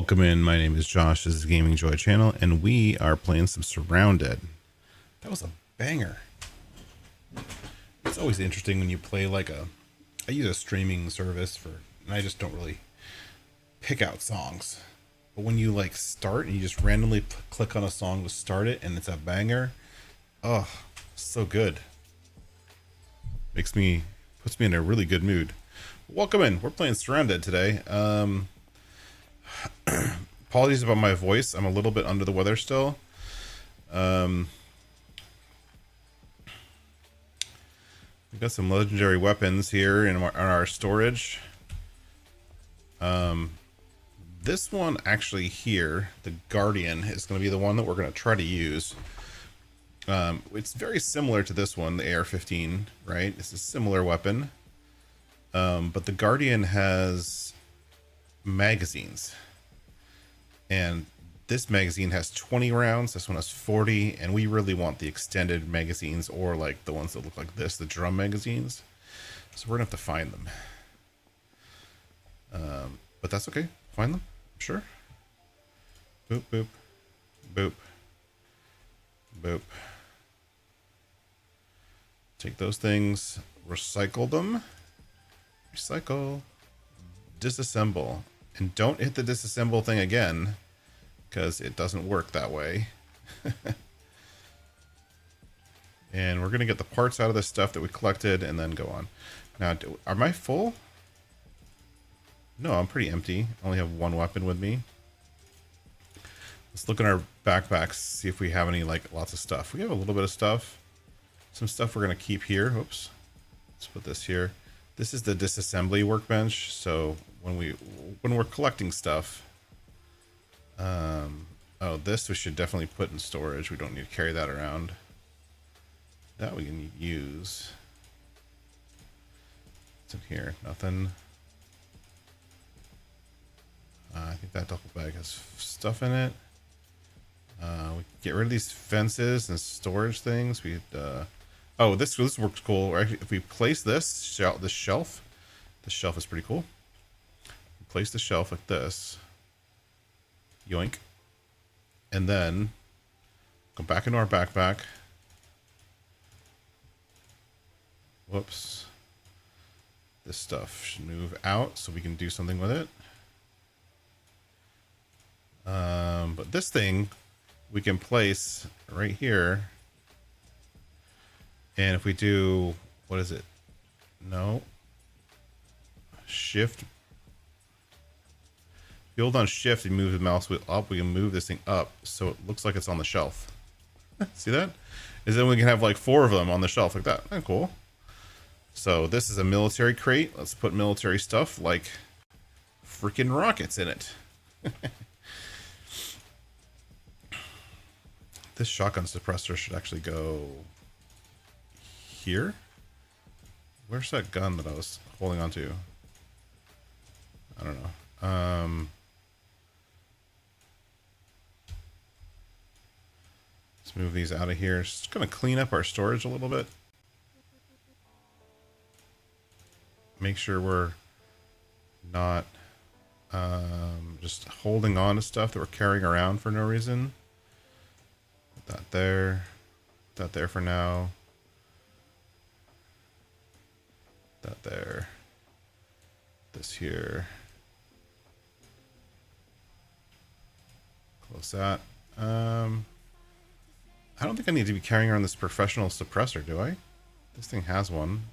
Welcome in. My name is Josh. This is Gaming Joy channel, and we are playing some Surrounded. That was a banger. It's always interesting when you play like I use a streaming service and I just don't really pick out songs. But when you like start and you just randomly click on a song to start it and it's a banger, oh, so good. Puts me in a really good mood. Welcome in. We're playing Surrounded today. Apologies about my voice. I'm a little bit under the weather still. We've got some legendary weapons here in our storage. This one actually here, the Guardian, is going to be the one that we're going to try to use. It's very similar to this one, the AR-15, right? It's a similar weapon. But the Guardian has magazines. And this magazine has 20 rounds. This one has 40. And we really want the extended magazines, or like the ones that look like this, the drum magazines. So we're going to have to find them. But that's okay. Find them. I'm sure. Boop, boop, boop, boop. Take those things. Recycle them. Recycle. Disassemble. And don't hit the disassemble thing again, because it doesn't work that way. And we're going to get the parts out of this stuff that we collected and then go on. Now, am I full? No, I'm pretty empty. I only have one weapon with me. Let's look in our backpacks, see if we have any, like, lots of stuff. We have a little bit of stuff. Some stuff we're going to keep here. Oops. Let's put this here. This is the disassembly workbench, so when we're collecting stuff, oh, this we should definitely put in storage. We don't need to carry that around. That we can use. What's in here? Nothing. I think that duffel bag has stuff in it. We get rid of these fences and storage things. Oh, this works cool. Actually, if we place this shelf, the shelf is pretty cool. Place the shelf like this. Yoink. And then go back into our backpack. Whoops. This stuff should move out so we can do something with it. But this thing we can place right here. And if we do, what is it? No. Shift. If you hold on shift and move the mouse wheel up, we can move this thing up so it looks like it's on the shelf. See that? And then we can have like 4 of them on the shelf like that. Oh, cool. So this is a military crate. Let's put military stuff like freaking rockets in it. This shotgun suppressor should actually go here. Where's that gun that I was holding on to? I don't know. Let's move these out of here. Just gonna clean up our storage a little bit. Make sure we're not just holding on to stuff that we're carrying around for no reason. Put that there. Put that there for now. That there. This here. Close that. I don't think I need to be carrying around this professional suppressor, do I? This thing has one.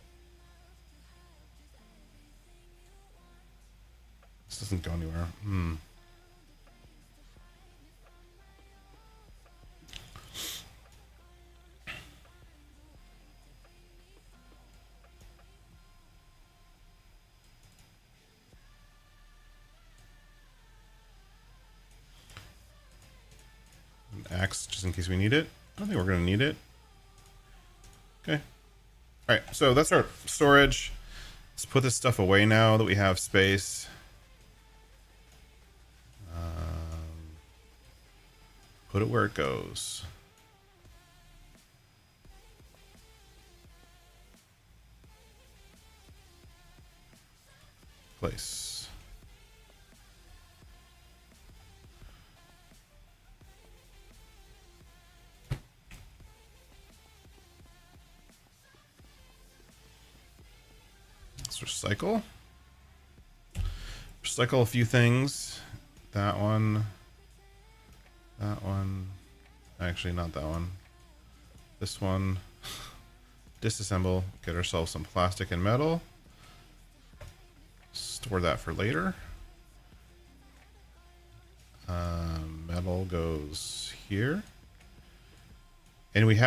This doesn't go anywhere. An axe, just in case we need it. I don't think we're going to need it. Okay. All right, so that's our storage. Let's put this stuff away now that we have space. Put it where it goes. Place. Let's recycle. Recycle a few things. That one. That one. Actually, not that one. This one. Disassemble. Get ourselves some plastic and metal. Store that for later. Metal goes here. And we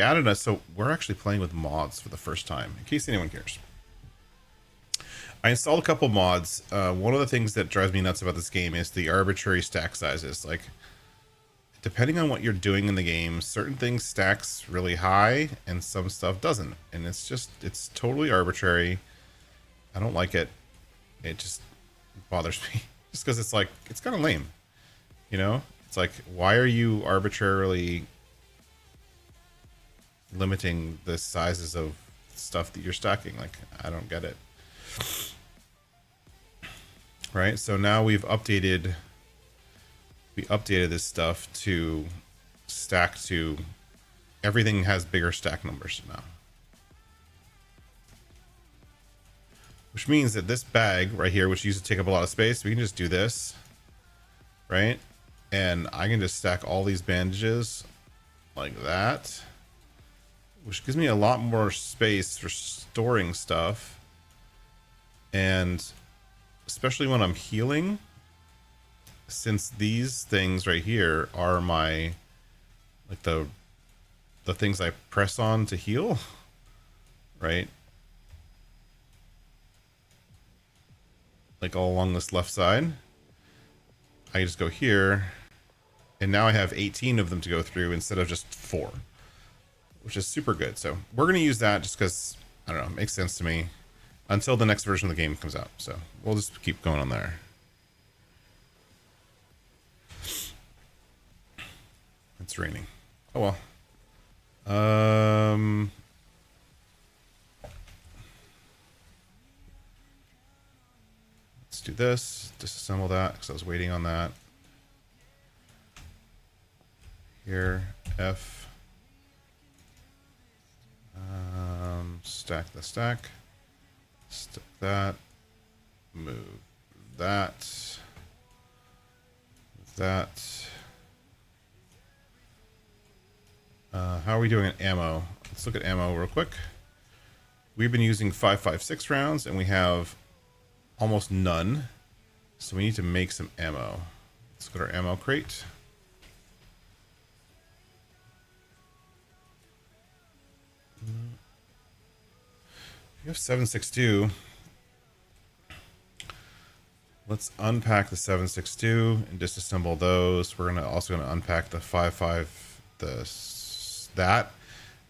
added a, so we're actually playing with mods for the first time, in case anyone cares. I installed a couple mods. One of the things that drives me nuts about this game is the arbitrary stack sizes. Like, depending on what you're doing in the game, certain things stacks really high and some stuff doesn't. And it's totally arbitrary. I don't like it. It just bothers me. Just because it's like, it's kind of lame. You know? It's like, why are you arbitrarily limiting the sizes of stuff that you're stacking? Like, I don't get it. Right? So now we updated this stuff to stack to, everything has bigger stack numbers now. Which means that this bag right here, which used to take up a lot of space, we can just do this, right? And I can just stack all these bandages like that, which gives me a lot more space for storing stuff. And especially when I'm healing, since these things right here are my, like the things I press on to heal, right? Like all along this left side, I just go here, and now I have 18 of them to go through instead of just 4, which is super good. So we're going to use that just because, I don't know, it makes sense to me until the next version of the game comes out. So we'll just keep going on there. It's raining. Oh well. Let's do this. Disassemble that because I was waiting on that. Here, F. Stack the stack. Stick that. Move that. That. How are we doing at ammo? Let's look at ammo real quick. We've been using 5.56 rounds and we have almost none. So we need to make some ammo. Let's go to our ammo crate. We have 7.62. Let's unpack the 7.62 and disassemble those. We're also gonna unpack the 5.5, that,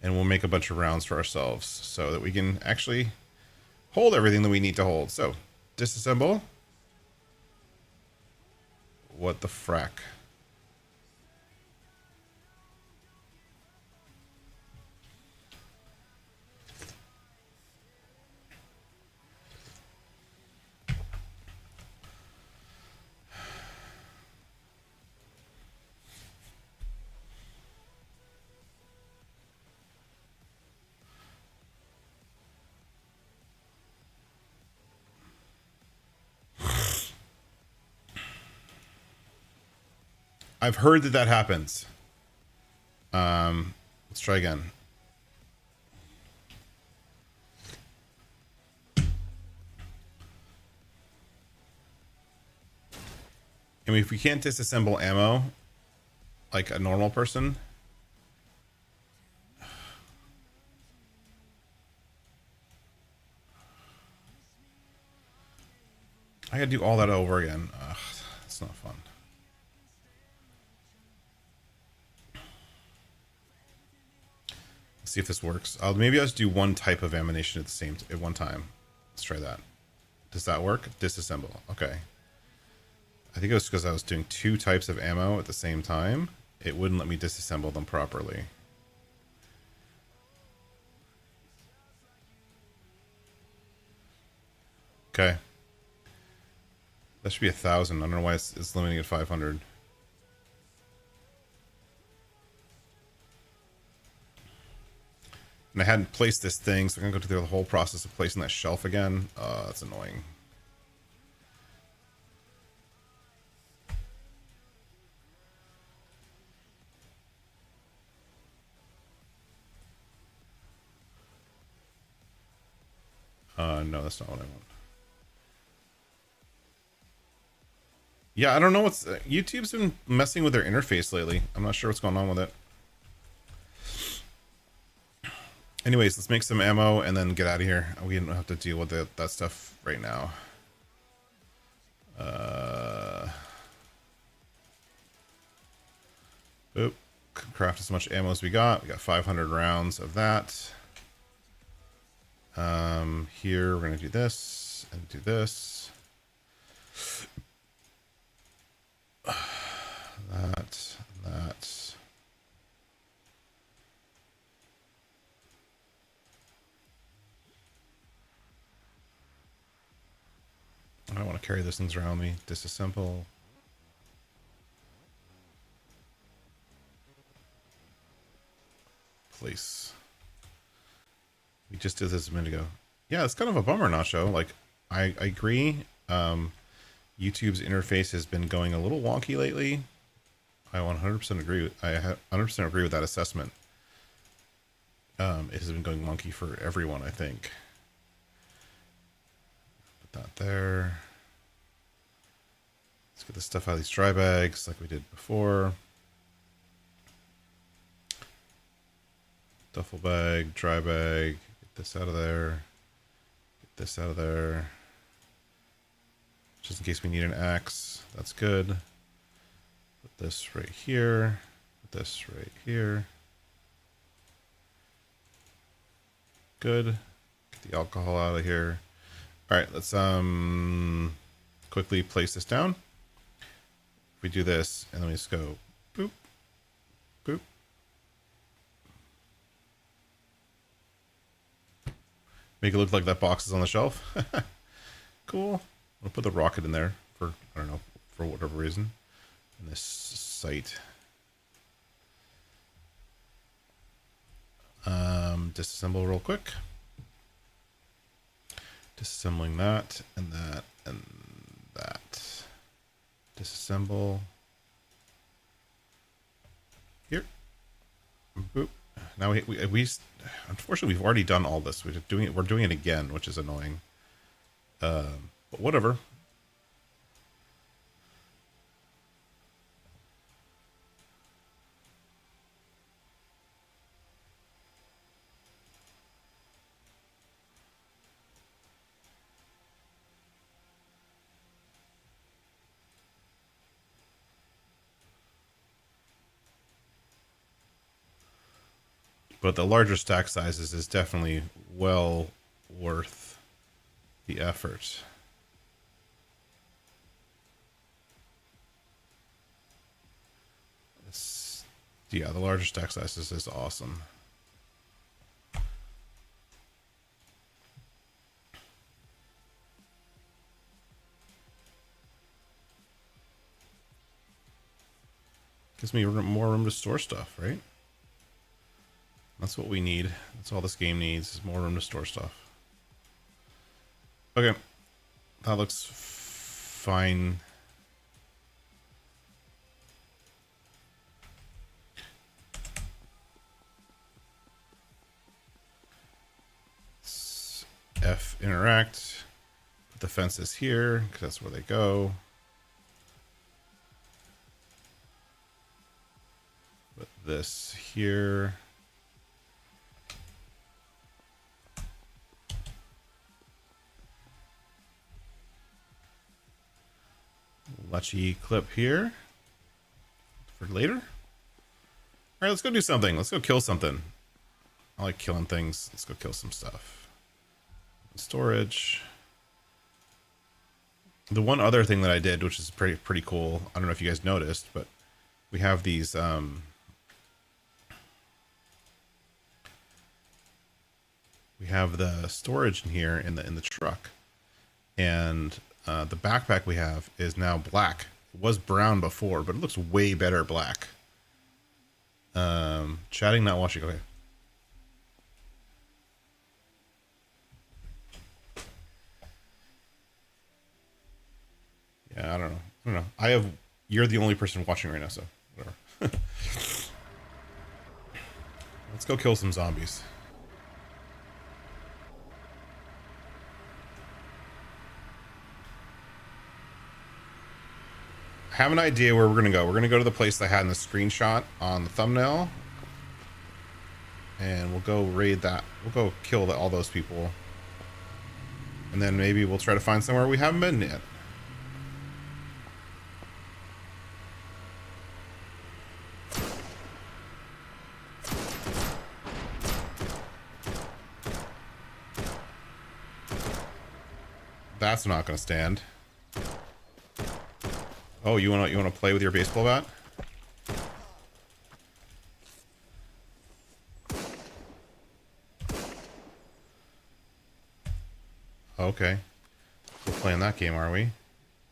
and we'll make a bunch of rounds for ourselves so that we can actually hold everything that we need to hold. So disassemble. What the frack? I've heard that happens. Let's try again. I mean, if we can't disassemble ammo like a normal person, I gotta do all that over again. Ugh, it's not fun. See if this works. Maybe I'll just do one type of ammunition at one time. Let's try that. Does that work? Disassemble. Okay. I think it was because I was doing 2 types of ammo at the same time. It wouldn't let me disassemble them properly. Okay. That should be 1,000. I don't know why it's limiting at 500. And I hadn't placed this thing, so I'm gonna go through the whole process of placing that shelf again. That's annoying. No, that's not what I want. Yeah, I don't know what's... YouTube's been messing with their interface lately. I'm not sure what's going on with it. Anyways, let's make some ammo and then get out of here. We don't have to deal with that stuff right now. Boop. Craft as much ammo as we got. We got 500 rounds of that. Here we're going to do this and do this. That. I don't want to carry those things around me. Disassemble. Place. We just did this a minute ago. Yeah, it's kind of a bummer, Nacho. Like, I agree. YouTube's interface has been going a little wonky lately. I 100% agree. I 100% agree with that assessment. It has been going wonky for everyone, I think. Put that there. Let's get the stuff out of these dry bags like we did before. Duffel bag, dry bag. Get this out of there. Get this out of there. Just in case we need an axe. That's good. Put this right here. Put this right here. Good. Get the alcohol out of here. All right, let's quickly place this down. If we do this, and then we just go boop, boop. Make it look like that box is on the shelf. Cool. I'll put the rocket in there for, I don't know, for whatever reason. In this site. Disassemble real quick. Disassembling that and that and that. Disassemble. Here. Boop. Now we unfortunately we've already done all this. We're doing it again, which is annoying. But whatever. But the larger stack sizes is definitely well worth the effort. Yeah, the larger stack sizes is awesome. Gives me more room to store stuff, right? That's what we need. That's all this game needs, is more room to store stuff. Okay. That looks fine. F interact. Put the fences here, because that's where they go. Put this here. Lechy clip here for later. All right, let's go do something. Let's go kill something. I like killing things. Let's go kill some stuff. Storage. The one other thing that I did, which is pretty cool. I don't know if you guys noticed, but we have these we have the storage in here in the truck, and the backpack we have is now black. It was brown before, but it looks way better black. Chatting, not watching. Okay. Yeah, I don't know. I don't know. I have. You're the only person watching right now, so whatever. Let's go kill some zombies. I have an idea where we're gonna go. We're gonna go to the place I had in the screenshot on the thumbnail, and we'll go raid that. We'll go kill all those people, and then maybe we'll try to find somewhere we haven't been yet. That's not gonna stand. Oh, you wanna play with your baseball bat? Okay, we're playing that game, are we?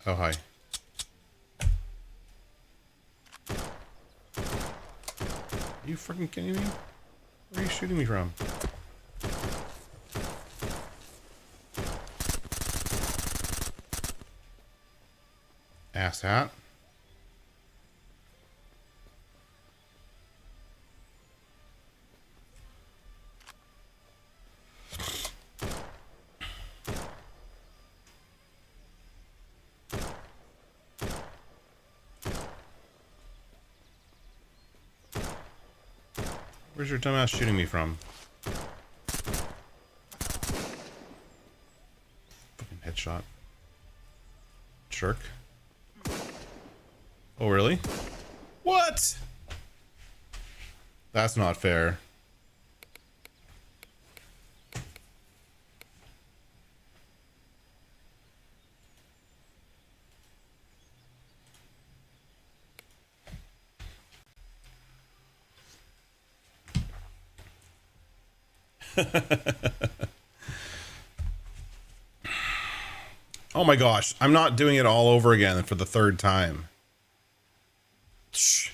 Oh, hi. Are you freaking kidding me? Where are you shooting me from? Ass hat. Where's your dumbass shooting me from? Fucking headshot. Jerk. Oh, really? What? That's not fair. Oh my gosh, I'm not doing it all over again for the third time. Shh.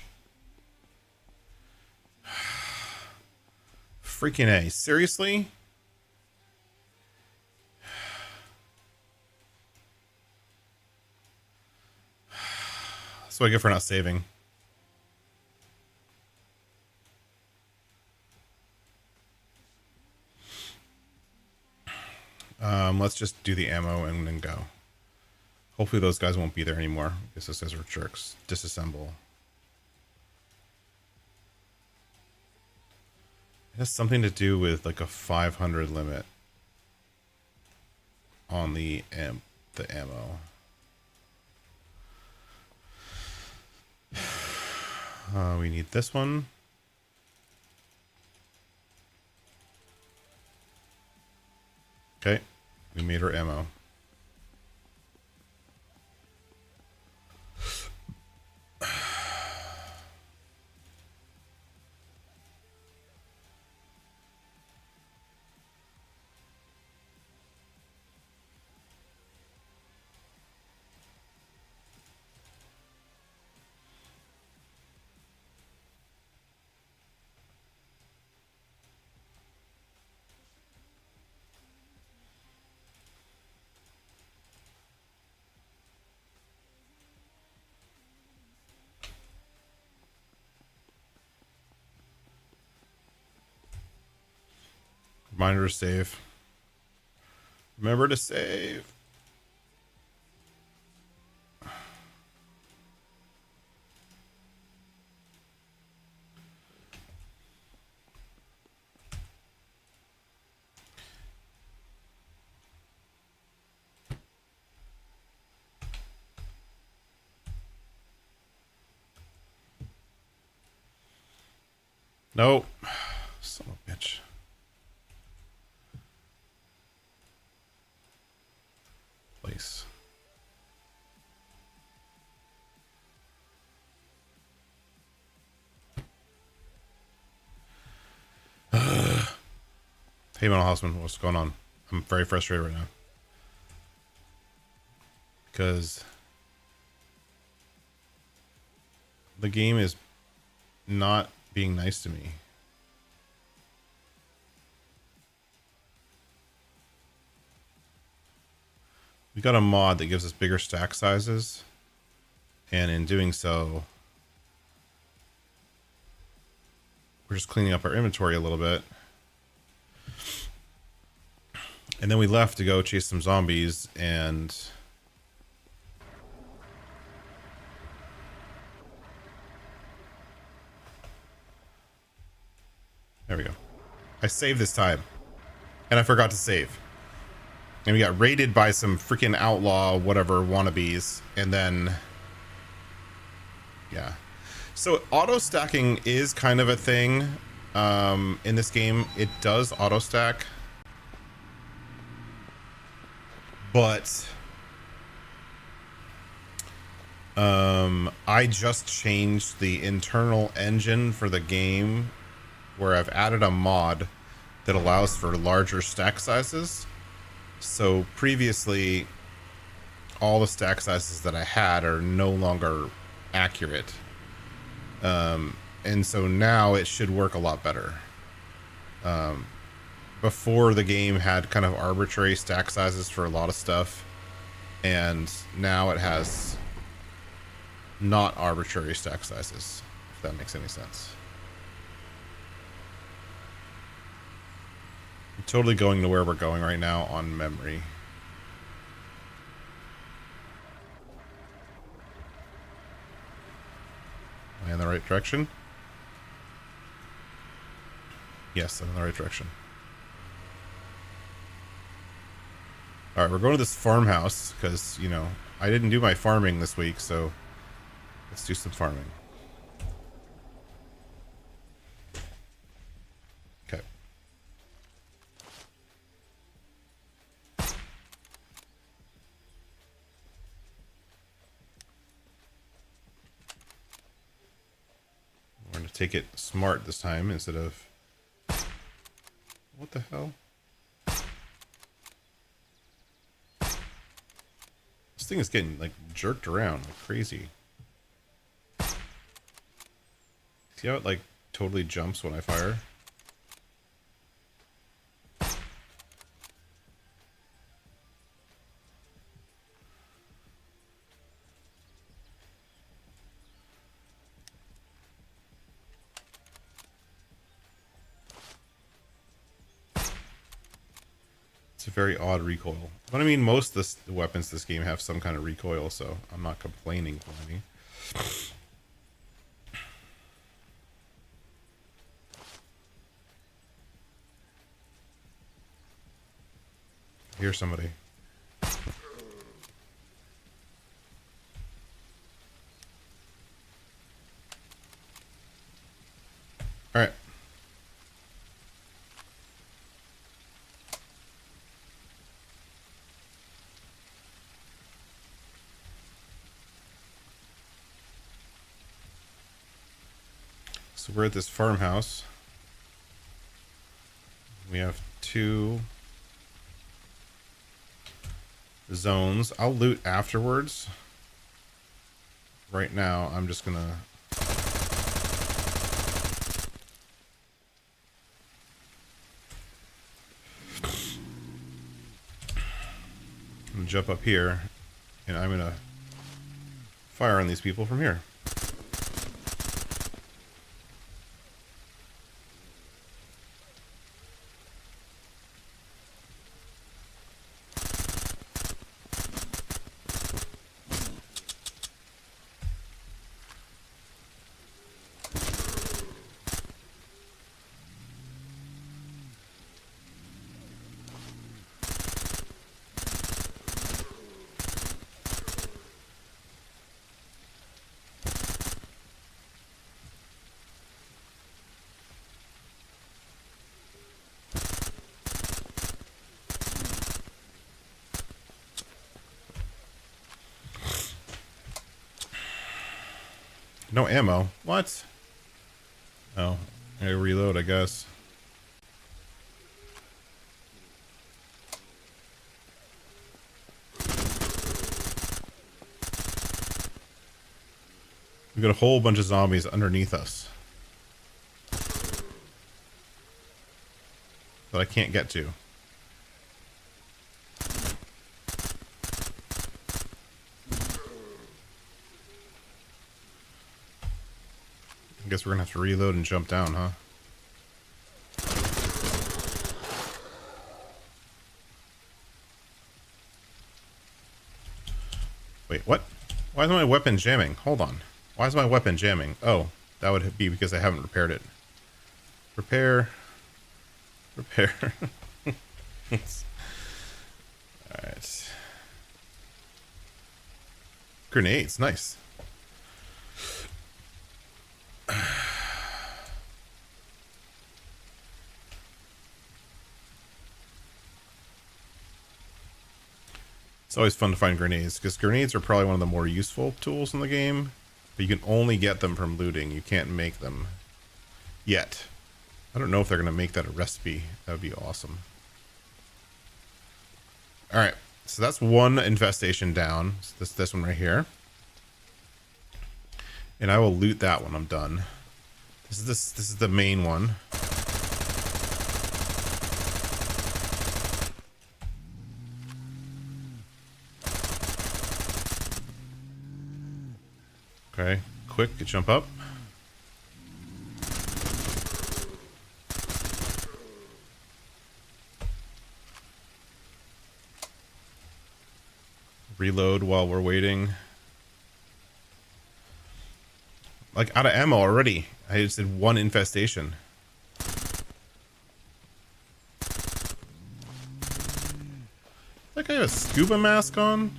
Freaking A. Seriously? That's what I get for not saving. Let's just do the ammo and then go. Hopefully those guys won't be there anymore. I guess those guys are jerks. Disassemble. It has something to do with like a 500 limit on the ammo. We need this one. Okay, we made our ammo. Reminder to save. Remember to save. Nope. Son of a bitch. Place. Hey, Mental Houseman, what's going on? I'm very frustrated right now. Because the game is not being nice to me. We got a mod that gives us bigger stack sizes, and in doing so, we're just cleaning up our inventory a little bit. And then we left to go chase some zombies, and there we go. I saved this time, and I forgot to save. And we got raided by some freaking outlaw whatever wannabes, and then yeah. So auto stacking is kind of a thing in this game. It does auto stack, but I just changed the internal engine for the game where I've added a mod that allows for larger stack sizes. So previously, all the stack sizes that I had are no longer accurate. And so now it should work a lot better. Before, the game had kind of arbitrary stack sizes for a lot of stuff, and now it has not arbitrary stack sizes, if that makes any sense. I'm totally going to where we're going right now on memory. Am I in the right direction? Yes, I'm in the right direction. Alright, we're going to this farmhouse because, you know, I didn't do my farming this week, so let's do some farming. Okay. We're going to take it smart this time instead of... What the hell? This thing is getting, like, jerked around like crazy. See how it, like, totally jumps when I fire? It's a very odd recoil. But I mean, most of the weapons this game have some kind of recoil, so I'm not complaining for any. Here's somebody. Alright. So we're at this farmhouse. We have 2 zones. I'll loot afterwards. Right now, I'm just gonna... I'm gonna jump up here, and I'm gonna fire on these people from here. No ammo. What? Oh, I reload, I guess. We've got a whole bunch of zombies underneath us that I can't get to. I guess we're gonna have to reload and jump down, huh? Wait, what? Why is my weapon jamming? Hold on. Why is my weapon jamming? Oh, that would be because I haven't repaired it. Repair. Repair. Alright. Grenades, nice. It's always fun to find grenades, because grenades are probably one of the more useful tools in the game, but you can only get them from looting. You can't make them yet. I don't know if they're going to make that a recipe. That would be awesome. Alright, so that's one infestation down. So this one right here. And I will loot that when I'm done. This is the main one. Okay, quick, jump up. Reload while we're waiting. Like, out of ammo already. I just did one infestation. Like I have a scuba mask on?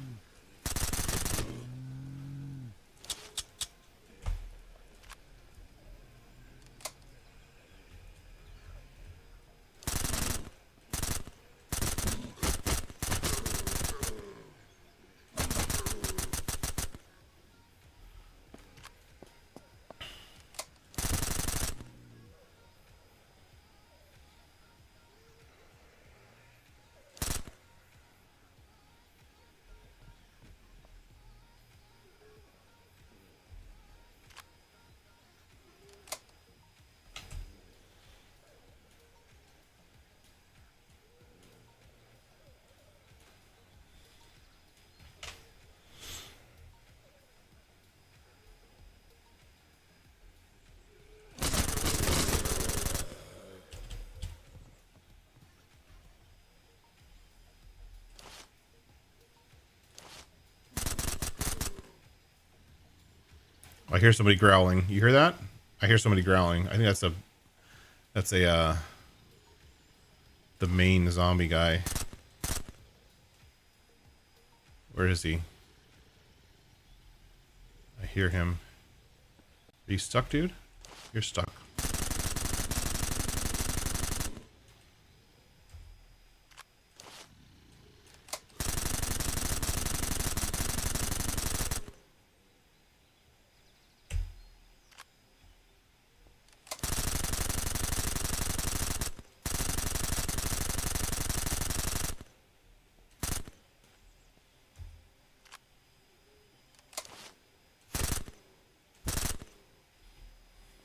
I hear somebody growling. You hear that? I hear somebody growling. I think that's the main zombie guy. Where is he? I hear him. Are you stuck, dude? You're stuck.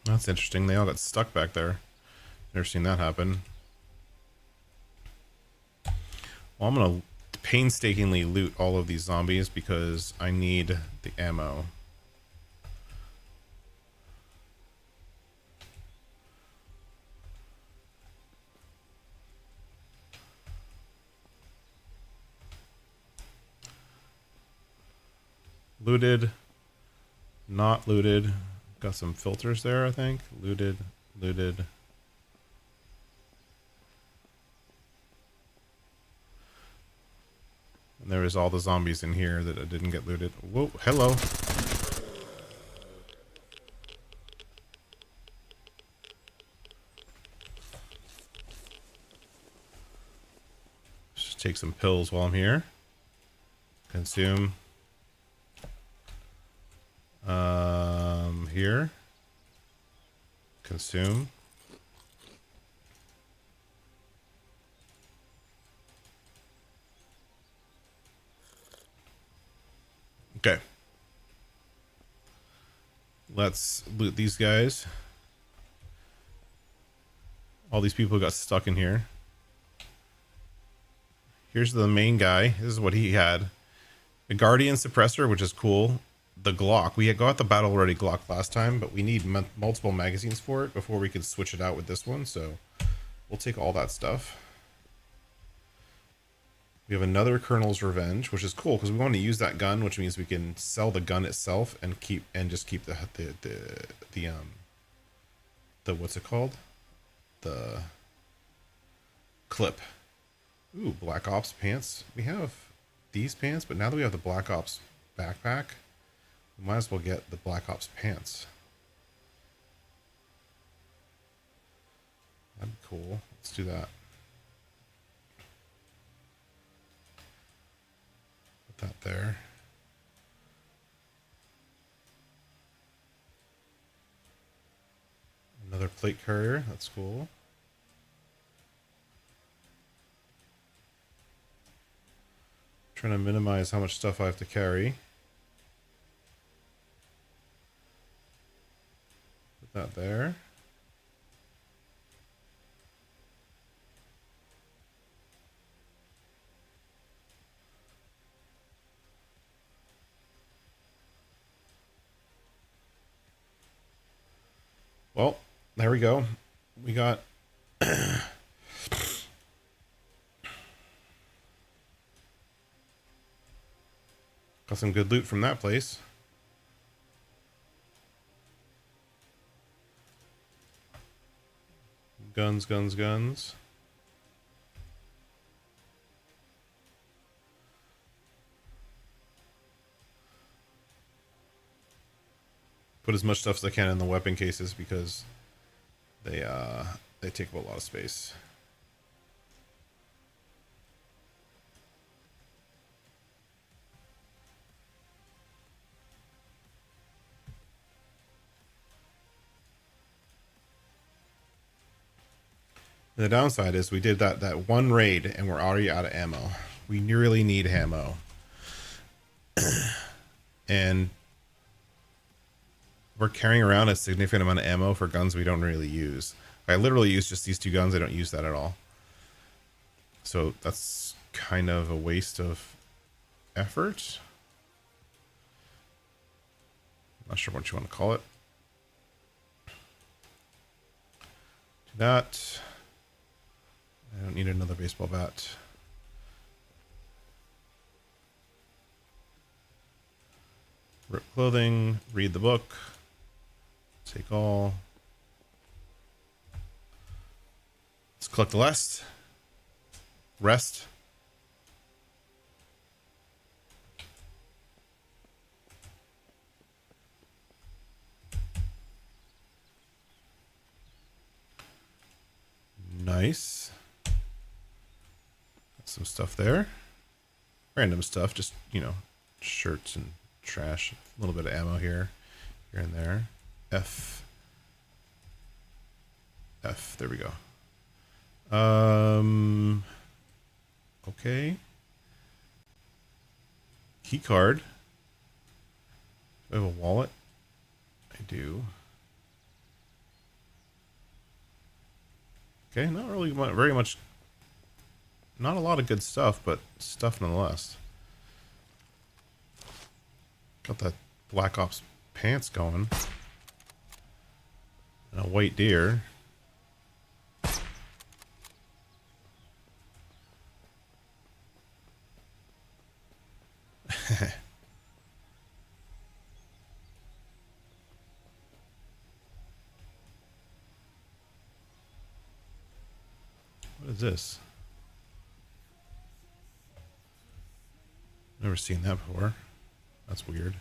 That's interesting. They all got stuck back there. Never seen that happen. Well, I'm gonna painstakingly loot all of these zombies because I need the ammo. Looted. Not looted. Got some filters there, I think. Looted. Looted. And there was all the zombies in here that I didn't get looted. Whoa, hello. Just take some pills while I'm here. Consume. Here. Consume. Okay. Let's loot these guys. All these people got stuck in here. Here's the main guy. This is what he had. A Guardian Suppressor, which is cool. the Glock. We had got the battle ready Glock last time, but we need multiple magazines for it before we could switch it out with this one. So we'll take all that stuff. We have another Colonel's Revenge, which is cool because we want to use that gun, which means we can sell the gun itself and just keep the what's it called? The clip. Ooh, Black Ops pants. We have these pants, but now that we have the Black Ops backpack, we might as well get the Black Ops pants. That'd be cool. Let's do that. Put that there. Another plate carrier. That's cool. Trying to minimize how much stuff I have to carry. Put that there. Well, there we go. We got got some good loot from that place. Guns, guns, guns. Put as much stuff as I can in the weapon cases because they take up a lot of space. And the downside is we did that one raid and we're already out of ammo. We really need ammo. And we're carrying around a significant amount of ammo for guns we don't really use. I literally use just these two guns. I don't use that at all. So that's kind of a waste of effort. Not sure what you want to call it. Do that. I don't need another baseball bat. Rip clothing, read the book. Take all. Let's collect the rest. Rest. Nice. Got some stuff there. Random stuff, just, you know, shirts and trash. A little bit of ammo here and there. F, there we go. Okay. Key card. Do I have a wallet? I do. Okay, not really very much. Not a lot of good stuff, but stuff nonetheless. Got that Black Ops pants going. And a white deer. What is this? Never seen that before. That's weird.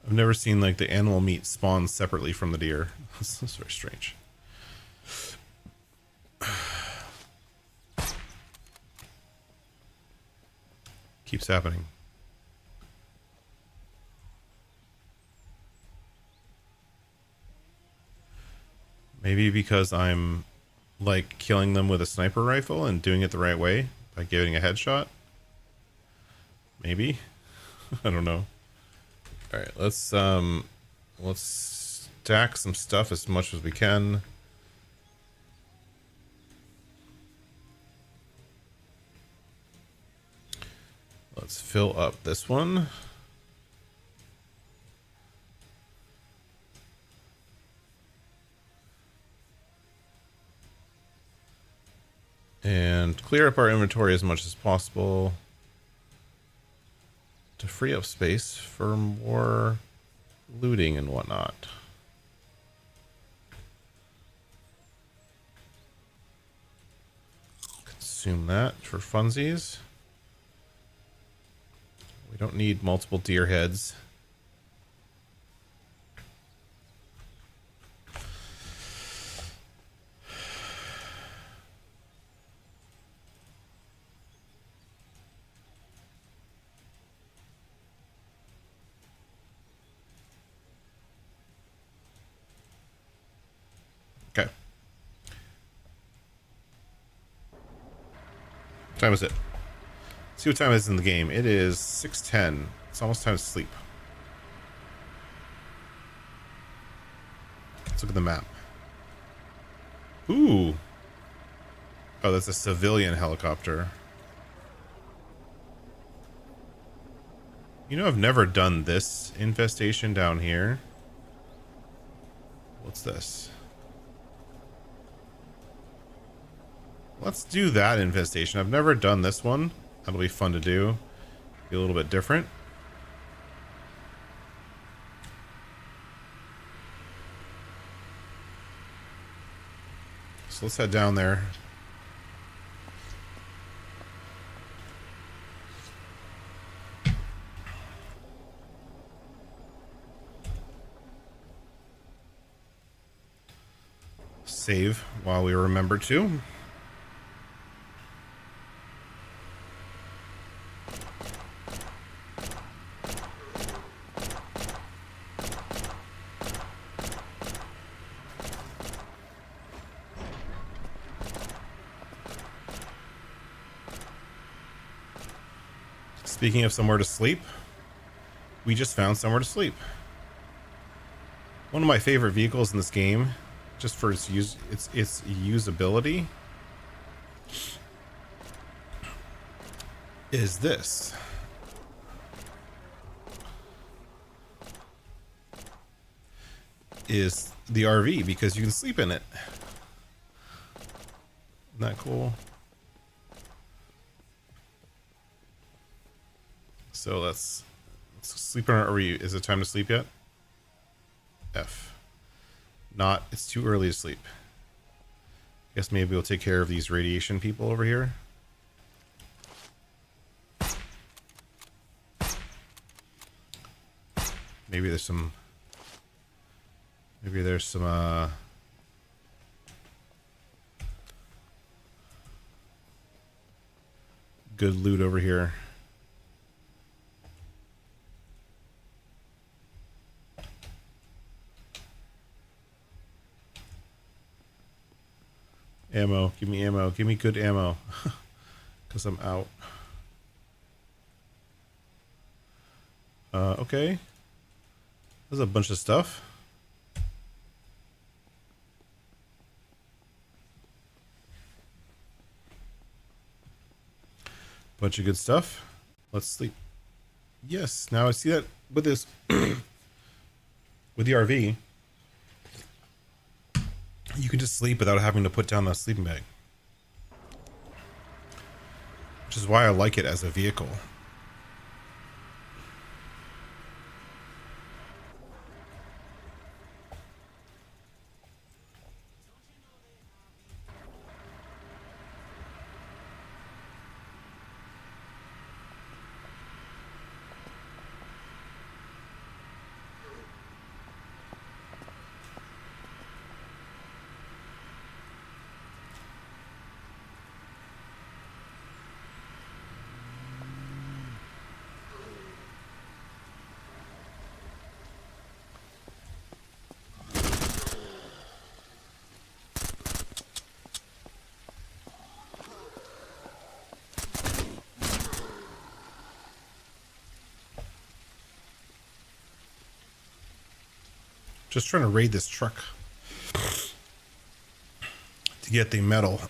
I've never seen like the animal meat spawn separately from the deer. That's very strange. Keeps happening. Maybe because I'm like killing them with a sniper rifle and doing it the right way by giving a headshot. Maybe. I don't know. All right, let's stack some stuff as much as we can. Let's fill up this one. And clear up our inventory as much as possible to free up space for more looting and whatnot. Consume that for funsies. We don't need multiple deer heads. Okay. What time is it? Let's see what time it is in the game. It is 6:10. It's almost time to sleep. Let's look at the map. Ooh. Oh, that's a civilian helicopter. You know, I've never done this infestation down here. What's this? Let's do that infestation. I've never done this one. That'll be fun to do. Be a little bit different. So let's head down there. Save while we remember to. Speaking of somewhere to sleep, we just found somewhere to sleep. One of my favorite vehicles in this game, just for its usability, is this. Is the RV, because you can sleep in it. Isn't that cool? So let's sleep in our RV. Is it time to sleep yet? F. Not. It's too early to sleep. Guess maybe we'll take care of these radiation people over here. Maybe there's some good loot over here. Ammo. Give me ammo. Give me good ammo. Because I'm out. Okay. There's a bunch of stuff. Bunch of good stuff. Let's sleep. Yes. Now I see that with this, with the RV, you can just sleep without having to put down the sleeping bag. Which is why I like it as a vehicle. Just trying to raid this truck to get the metal.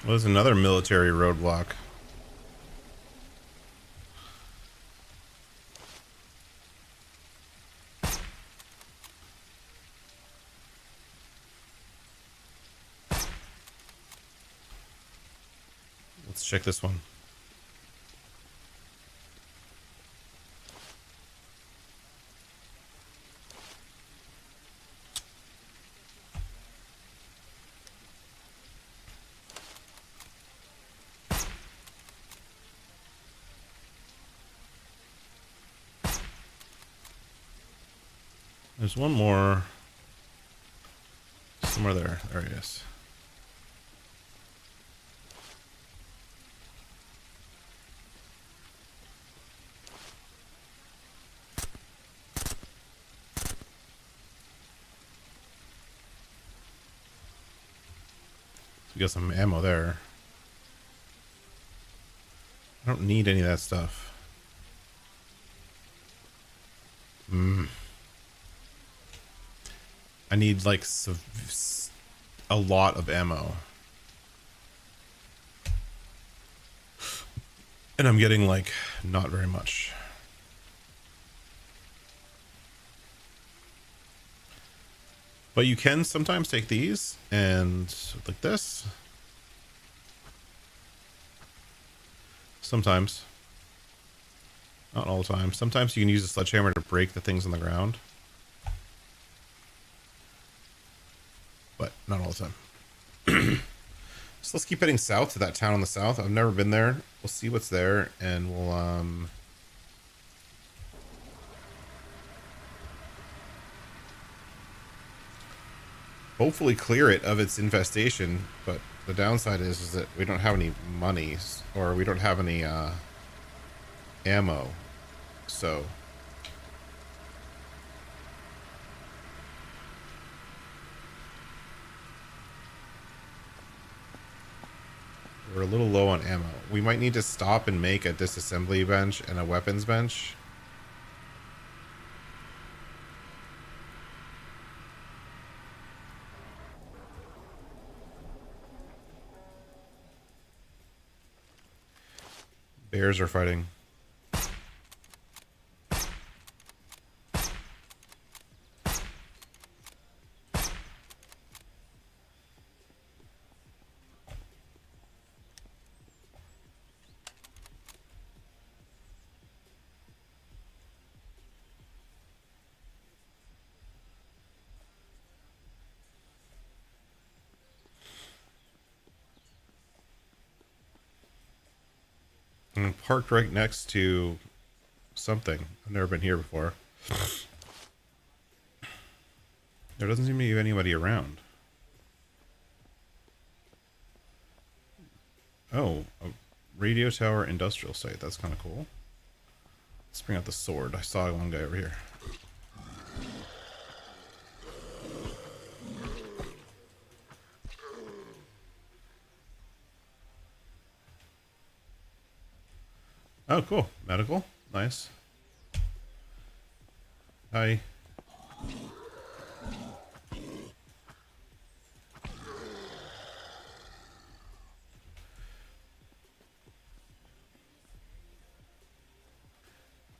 Well, there's another military roadblock. Let's check this one. There's one more somewhere there. There he is. We got some ammo there. I don't need any of that stuff. I need like a lot of ammo. And I'm getting like not very much. But you can sometimes take these and like this. Sometimes. Not all the time. Sometimes you can use a sledgehammer to break the things on the ground. But not all the time. So let's keep heading south to that town on the south. I've never been there. We'll see what's there, and we'll hopefully clear it of its infestation. But the downside is that we don't have any money, or we don't have any ammo. So we're a little low on ammo. We might need to stop and make a disassembly bench and a weapons bench. Bears are fighting. I'm parked right next to something. I've never been here before. There doesn't seem to be anybody around. Oh, a radio tower industrial site. That's kind of cool. Let's bring out the sword. I saw one guy over here. Oh, cool. Medical. Nice. Hi.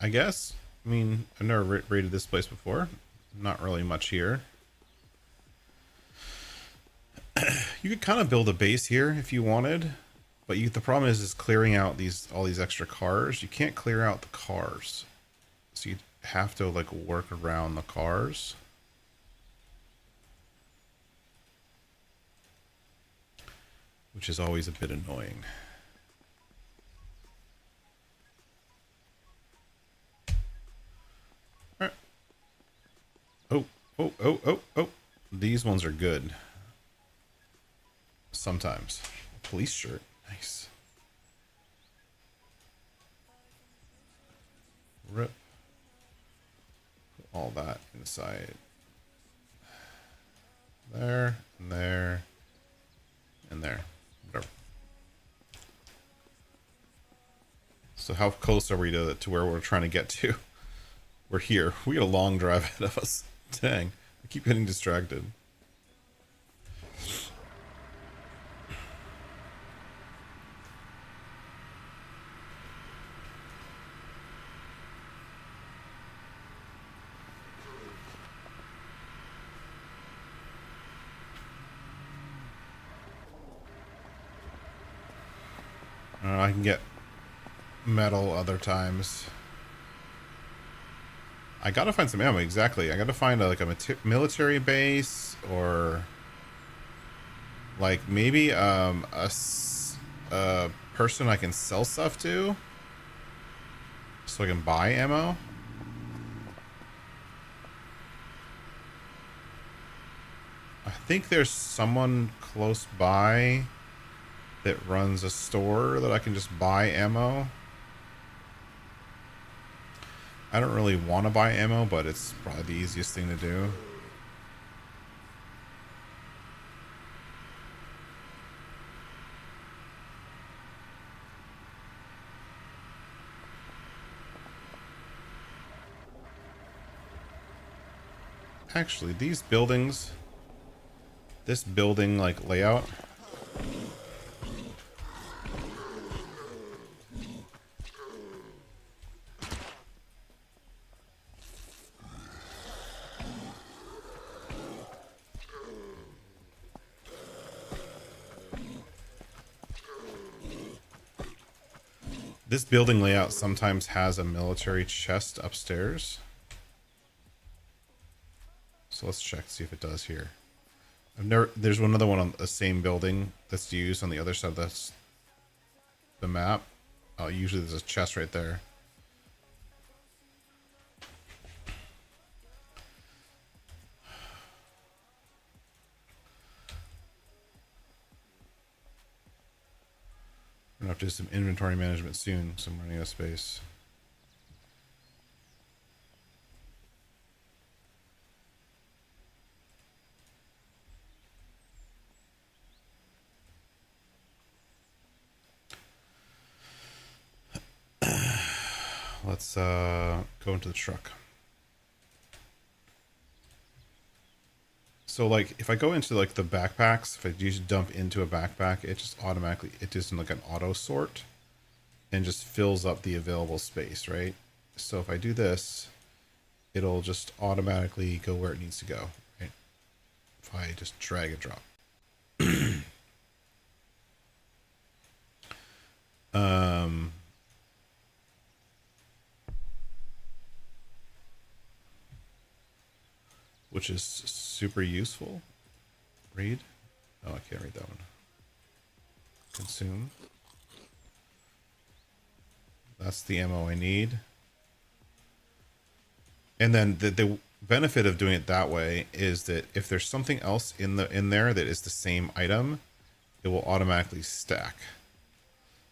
I guess. I mean, I've never raided this place before. Not really much here. You could kind of build a base here if you wanted, but the problem is clearing out all these extra cars. You can't clear out the cars, so you have to like work around the cars. Which is always a bit annoying. All right. Oh. These ones are good. Sometimes. Police shirt. Nice. Rip. Put all that inside. There, and there, and there. Whatever. So how close are we to where we're trying to get to? We're here. We got a long drive ahead of us. Dang. I keep getting distracted. I can get metal other times. I gotta find some ammo, exactly. I gotta find like a military base, or like maybe a person I can sell stuff to so I can buy ammo. I think there's someone close by that runs a store that I can just buy ammo. I don't really want to buy ammo, but it's probably the easiest thing to do. Actually, these buildings, this building like layout, this building layout sometimes has a military chest upstairs. So let's check, see if it does here. There's another one on the same building that's used on the other side of the map. Oh, usually there's a chest right there. I'm gonna have to do some inventory management soon, so I'm running out of space. Let's go into the truck. So like if I go into like the backpacks, if I just dump into a backpack, it just automatically, it does like an auto sort and just fills up the available space, right? So if I do this, it'll just automatically go where it needs to go, right? If I just drag and drop. Which is super useful. Read. Oh, I can't read that one. Consume. That's the ammo I need. And then the benefit of doing it that way is that if there's something else in there that is the same item, it will automatically stack.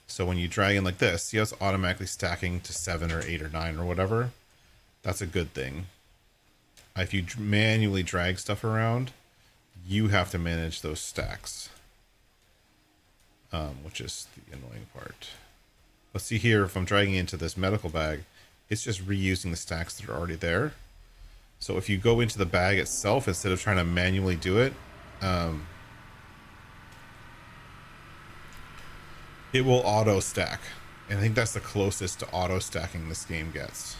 So when you drag in like this, see how it's automatically stacking to 7 or 8 or 9 or whatever? That's a good thing. If you manually drag stuff around, you have to manage those stacks, which is the annoying part. Let's see here, if I'm dragging into this medical bag, it's just reusing the stacks that are already there. So if you go into the bag itself, instead of trying to manually do it, it will auto stack. And I think that's the closest to auto stacking this game gets.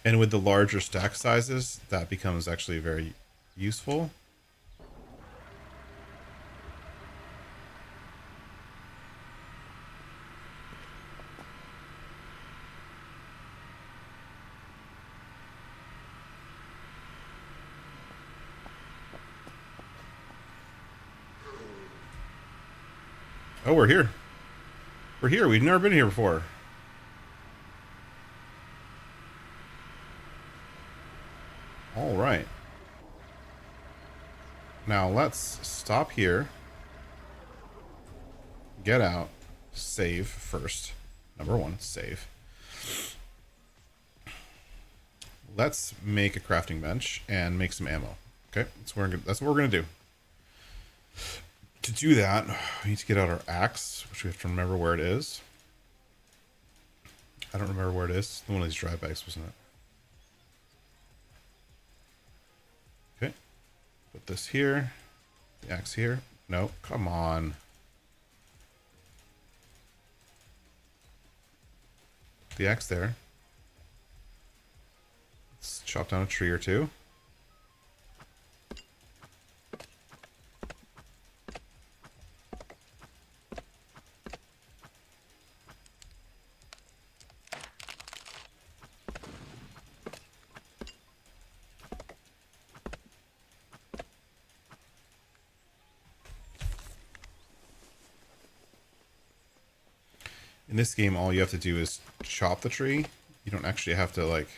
And with the larger stack sizes, that becomes actually very useful. Oh, we're here. We're here. We've never been here before. All right. Now let's stop here. Get out. Save first. Number 1, save. Let's make a crafting bench and make some ammo. Okay, that's what we're gonna do. To do that, we need to get out our axe, which we have to remember where it is. I don't remember where it is. One of these dry bags, wasn't it? Okay. Put this here. The axe here. No, come on. the axe there. Let's chop down a tree or two. In this game, all you have to do is chop the tree. You don't actually have to, like,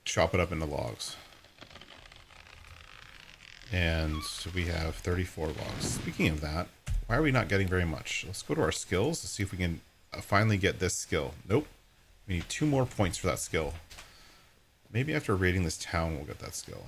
chop it up into logs. And we have 34 logs. Speaking of that, why are we not getting very much? Let's go to our skills to see if we can finally get this skill. Nope. We need 2 more points for that skill. Maybe after raiding this town, we'll get that skill.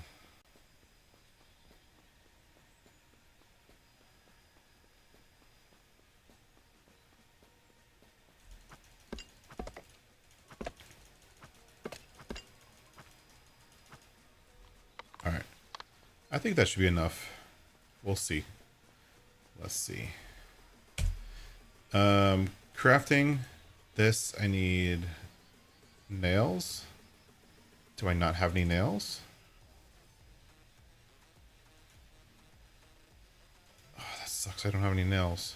Alright. I think that should be enough. We'll see. Let's see. Crafting this, I need nails. Do I not have any nails? Oh, that sucks. I don't have any nails.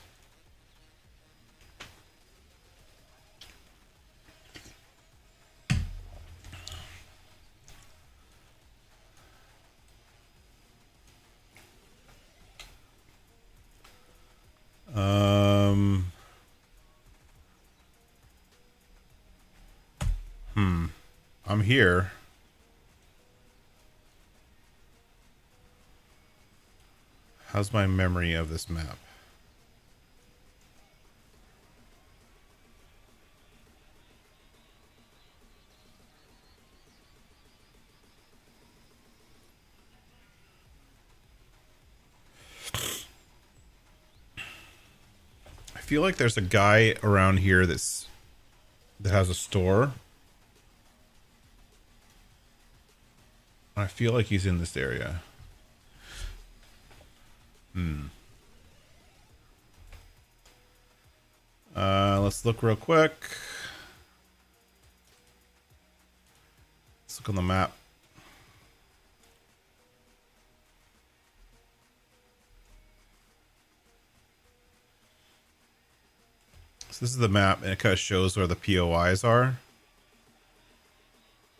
I'm here. How's my memory of this map? I feel like there's a guy around here that has a store. I feel like he's in this area. Let's look real quick. Let's look on the map. So this is the map, and it kind of shows where the POIs are.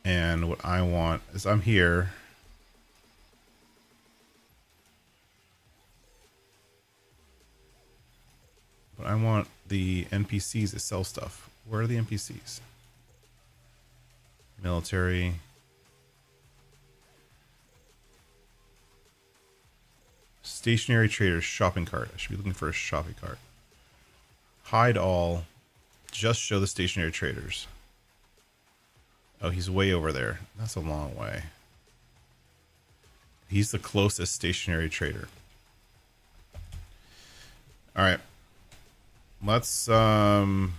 And what I want is I'm here. But I want the NPCs that sell stuff. Where are the NPCs? Military. Stationary traders, shopping cart. I should be looking for a shopping cart. Hide all. Just show the stationary traders. Oh, he's way over there. That's a long way. He's the closest stationary trader. All right. Let's I'm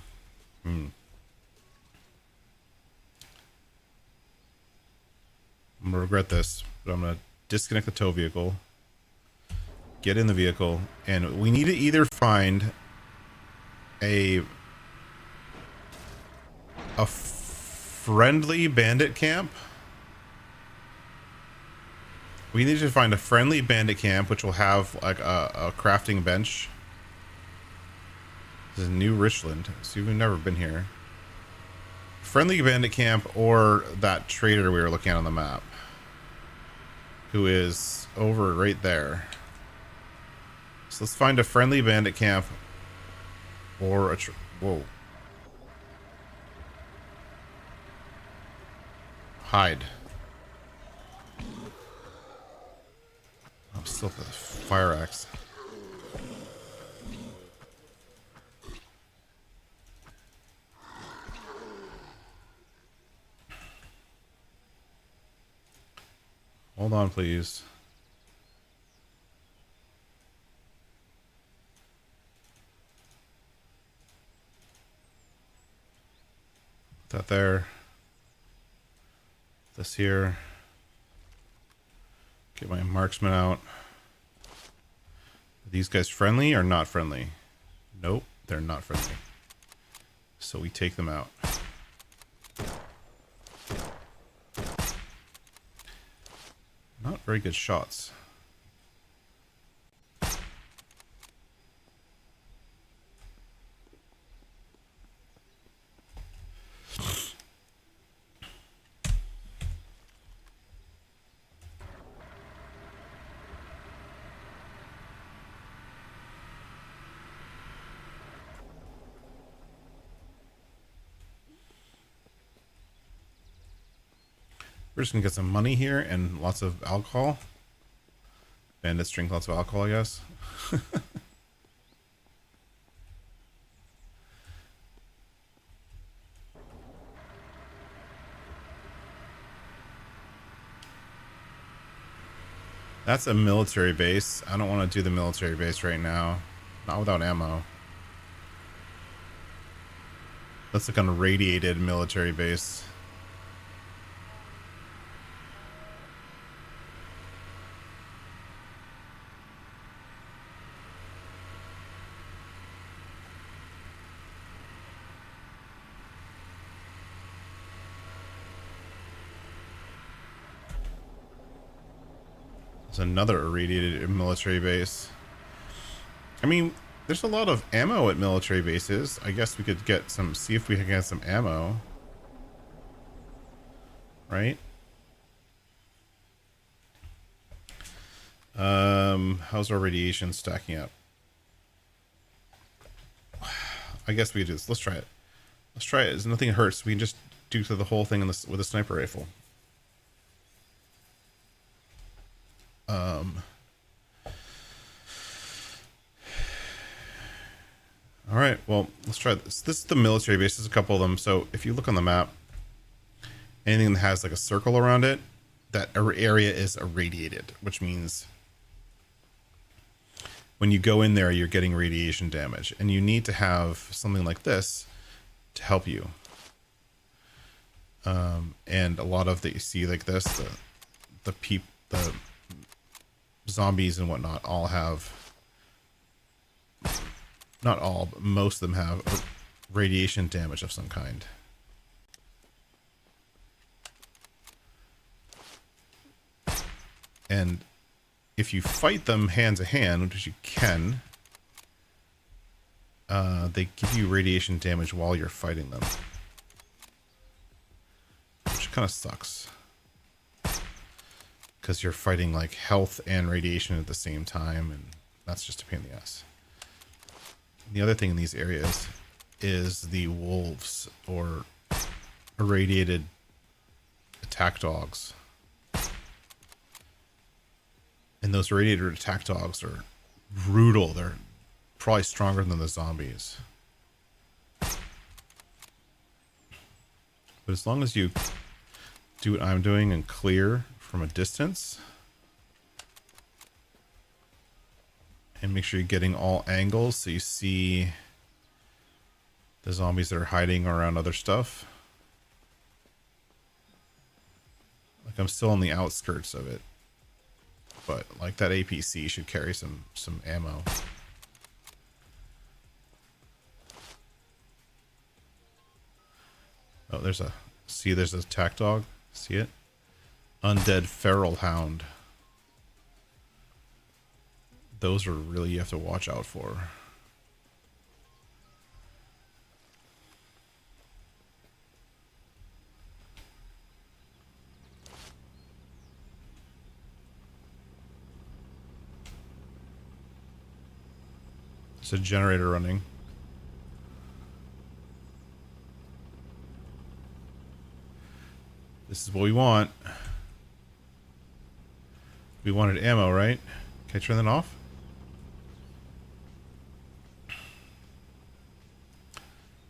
gonna regret this, but I'm gonna disconnect the tow vehicle, get in the vehicle, and we need to either find a friendly bandit camp. We need to find a friendly bandit camp, which will have like a crafting bench. This is New Richland, so we've never been here. Friendly bandit camp, or that trader we were looking at on the map, who is over right there. So let's find a friendly bandit camp, or a whoa. Hide. I'm still at the fire axe. Hold on, please. Put that there. This here. Get my marksman out. Are these guys friendly or not friendly? Nope, they're not friendly. So we take them out. Not very good shots. We're just gonna get some money here and lots of alcohol. Bandits drink lots of alcohol, I guess. That's a military base. I don't want to do the military base right now. Not without ammo. That's like an irradiated military base. It's another irradiated military base. I mean, there's a lot of ammo at military bases. I guess we could get some, see if we can get some ammo. Right? How's our radiation stacking up? I guess we could do this. Let's try it. Let's try it. There's nothing hurts. We can just do to the whole thing in this with a sniper rifle. All right, well, let's try this. This is the military base. There's a couple of them. So if you look on the map, anything that has like a circle around it, that area is irradiated, which means when you go in there, you're getting radiation damage. And you need to have something like this to help you. And a lot of that you see like this, the zombies and whatnot all have, not all, but most of them have radiation damage of some kind. And if you fight them hand to hand, which you can, they give you radiation damage while you're fighting them, which kind of sucks because you're fighting like health and radiation at the same time, and that's just a pain in the ass. The other thing in these areas is the wolves, or irradiated attack dogs. And those irradiated attack dogs are brutal. They're probably stronger than the zombies. But as long as you do what I'm doing and clear from a distance, and make sure you're getting all angles so you see the zombies that are hiding around other stuff. Like, I'm still on the outskirts of it, but like that APC should carry some ammo. Oh, there's a attack dog. See it? Undead feral hound. Those are really, you have to watch out for. It's a generator running. This is what we want. We wanted ammo, right? Can I turn that off?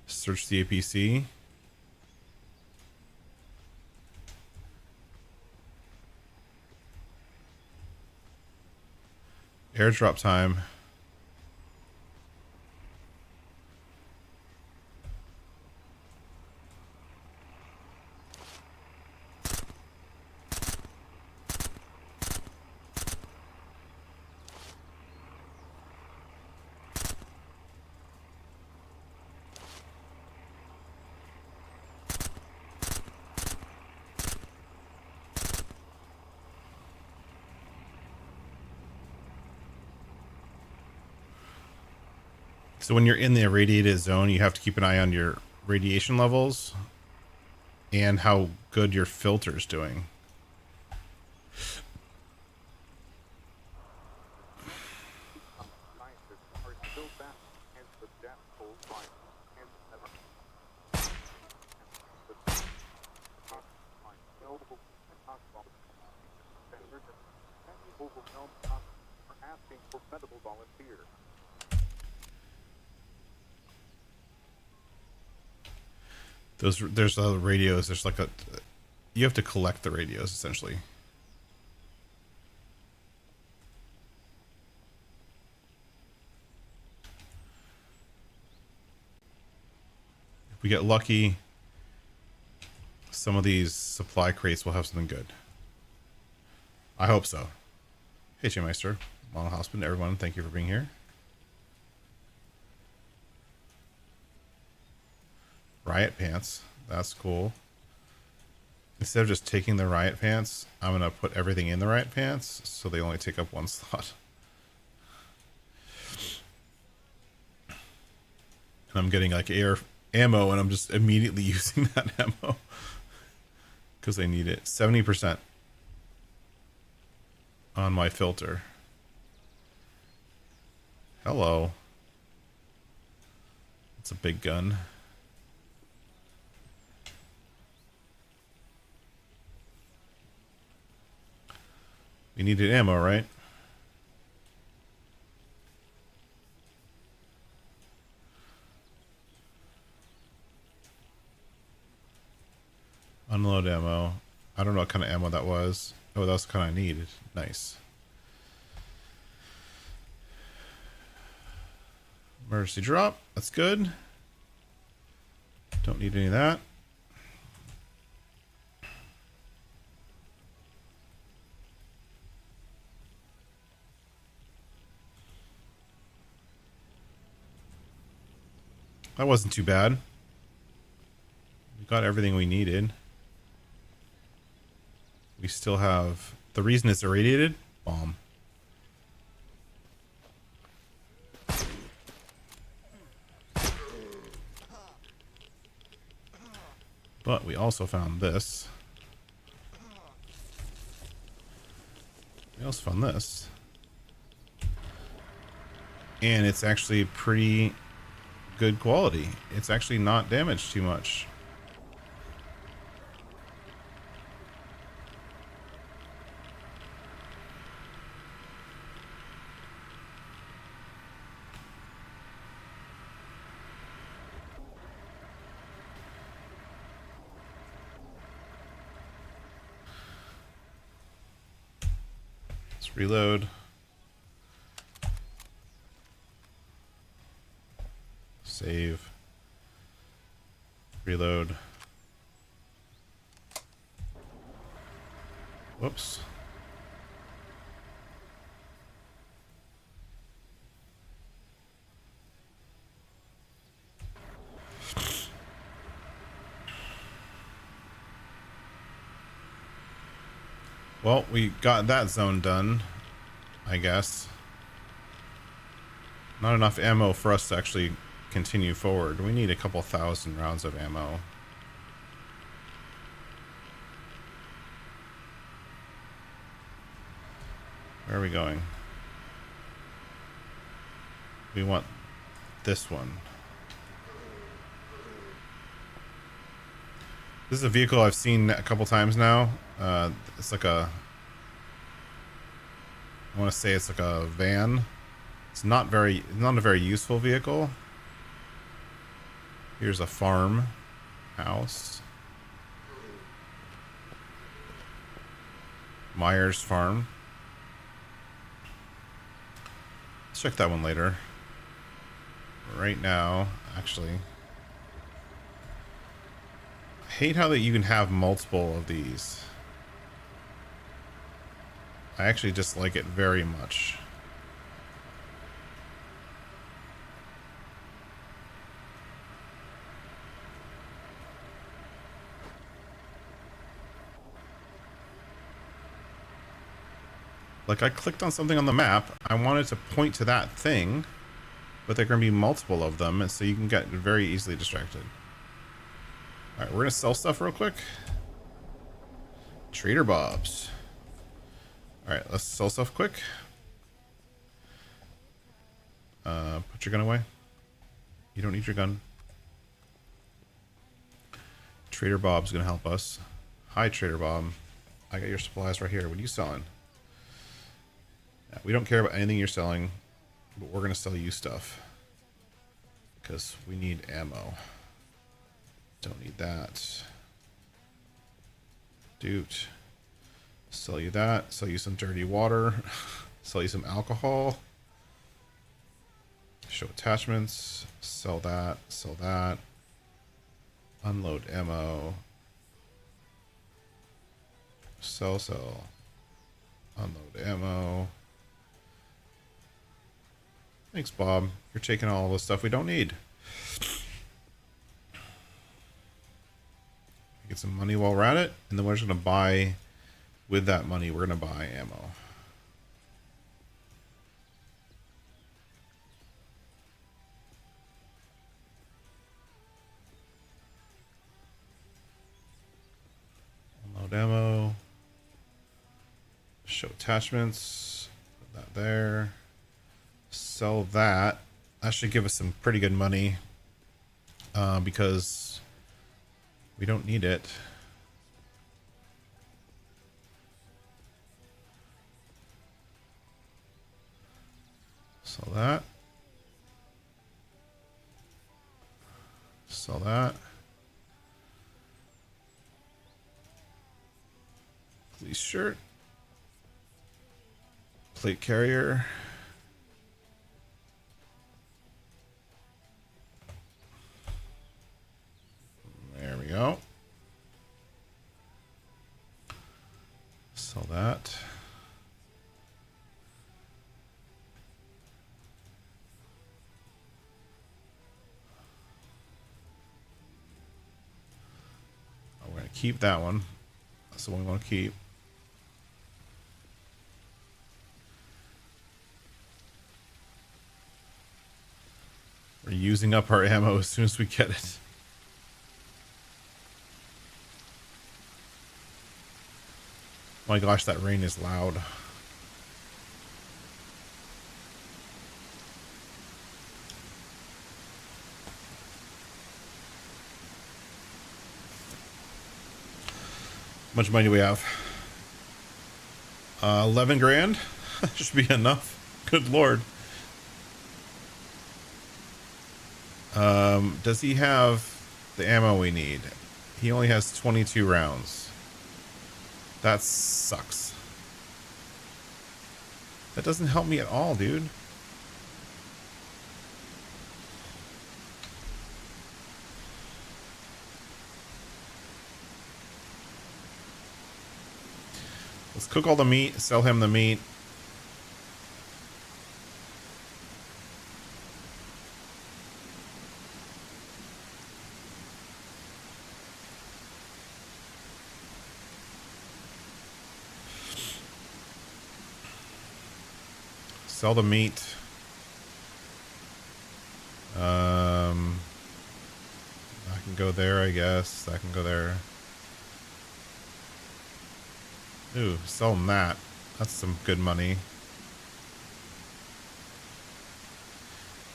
Search the APC. Airdrop time. So when you're in the irradiated zone, you have to keep an eye on your radiation levels and how good your filter's doing. There's other radios. There's like you have to collect the radios essentially. If we get lucky, some of these supply crates will have something good. I hope so. Hey, Meister, Mono Husband, everyone, thank you for being here. Riot pants. That's cool. Instead of just taking the riot pants, I'm going to put everything in the riot pants so they only take up one slot. And I'm getting like air ammo and I'm just immediately using that ammo because I need it. 70% on my filter. Hello. It's a big gun. We needed ammo, right? Unload ammo. I don't know what kind of ammo that was. Oh, that was the kind I needed. Nice. Emergency drop. That's good. Don't need any of that. That wasn't too bad. We got everything we needed. We still have... The reason it's irradiated? Bomb. But we also found this. We also found this. And it's actually pretty good quality. It's actually not damaged too much. Let's reload. Save. Reload. Whoops. Well, we got that zone done, I guess. Not enough ammo for us to actually continue forward. We need a couple thousand rounds of ammo. Where are we going? We want this one. This is a vehicle I've seen a couple times now. It's like a... I want to say it's like a van. It's not a very useful vehicle. Here's a farm house. Myers Farm. Let's check that one later. Right now, actually. I hate how that you can have multiple of these. I actually dislike it very much. Like, I clicked on something on the map. I wanted to point to that thing. but there are going to be multiple of them, and so you can get very easily distracted. All right, we're going to sell stuff real quick. Trader Bob's. All right, let's sell stuff quick. Put your gun away. You don't need your gun. Trader Bob's going to help us. Hi, Trader Bob. I got your supplies right here. What are you selling? Yeah, we don't care about anything you're selling, but we're going to sell you stuff. Because we need ammo. Don't need that. Dude. Sell you that. Sell you some dirty water. Sell you some alcohol. Show attachments. Sell that. Sell that. Unload ammo. Sell. Unload ammo. Thanks, Bob. You're taking all the stuff we don't need. Get some money while we're at it, and then we're just going to buy, with that money, we're going to buy ammo. Unload ammo. Show attachments. Put that there. Sell that. That should give us some pretty good money, because we don't need it. Sell that. Sell that. Police shirt. Plate carrier. There we go. Sell that. Oh, we're going to keep that one. That's the one we want to keep. We're using up our ammo as soon as we get it. My gosh, that rain is loud. How much money do we have? 11 grand? That should be enough. Good lord. Does he have the ammo we need? He only has 22 rounds. That sucks. That doesn't help me at all, dude. Let's cook all the meat, sell him the meat. Sell the meat. I can go there, I guess. That can go there. Ooh, sell him that. That's some good money.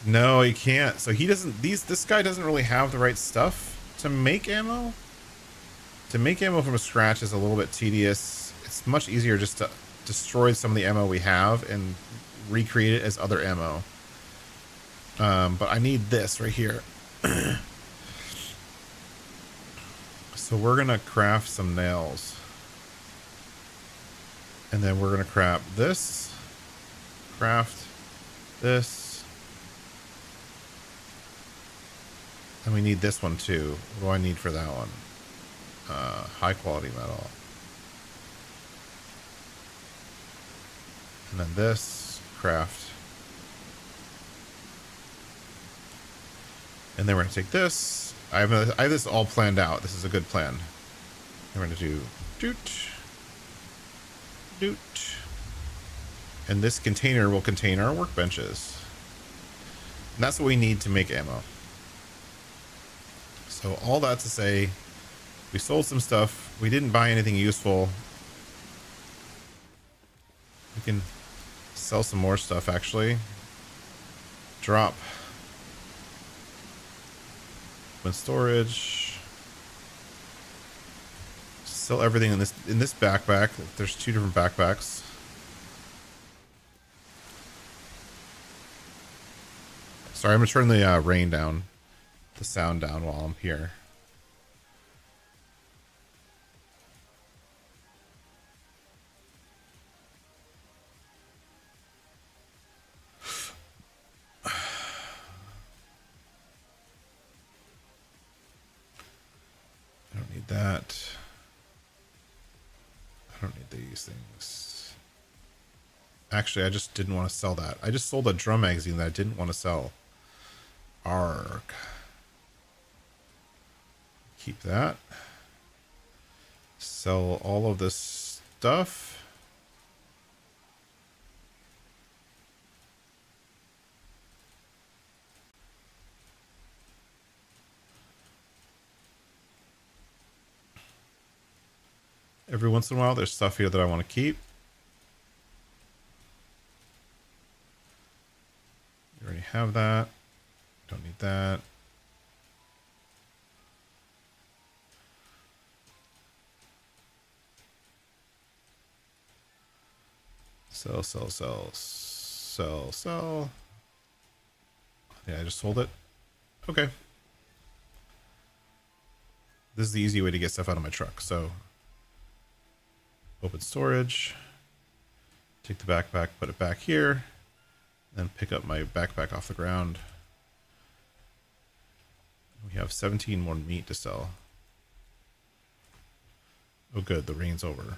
No, he can't. So he doesn't. This guy doesn't really have the right stuff to make ammo. To make ammo from scratch is a little bit tedious. It's much easier just to destroy some of the ammo we have and recreate it as other ammo. But I need this right here. So we're gonna craft some nails. And then we're gonna craft this. Craft this. And we need this one too. What do I need for that one? High quality metal. And then this. Craft. And then we're gonna take this. I have this all planned out. This is a good plan. And we're gonna do doot. And this container will contain our workbenches. And that's what we need to make ammo. So all that to say, we sold some stuff. We didn't buy anything useful. We can sell some more stuff, actually. Drop. Open storage. Sell everything in this backpack. There's 2 different backpacks. Sorry, I'm gonna turn the rain down, the sound down while I'm here. I don't need that. I don't need these things. Actually, I just didn't want to sell that. I just sold a drum magazine that I didn't want to sell. Arg. Keep that. Sell all of this stuff. Every once in a while, there's stuff here that I want to keep. You already have that. Don't need that. Sell, sell, sell, sell, sell. Yeah, I just sold it. Okay. This is the easy way to get stuff out of my truck. So open storage, take the backpack, put it back here, then pick up my backpack off the ground. We have 17 more meat to sell. Oh good, the rain's over.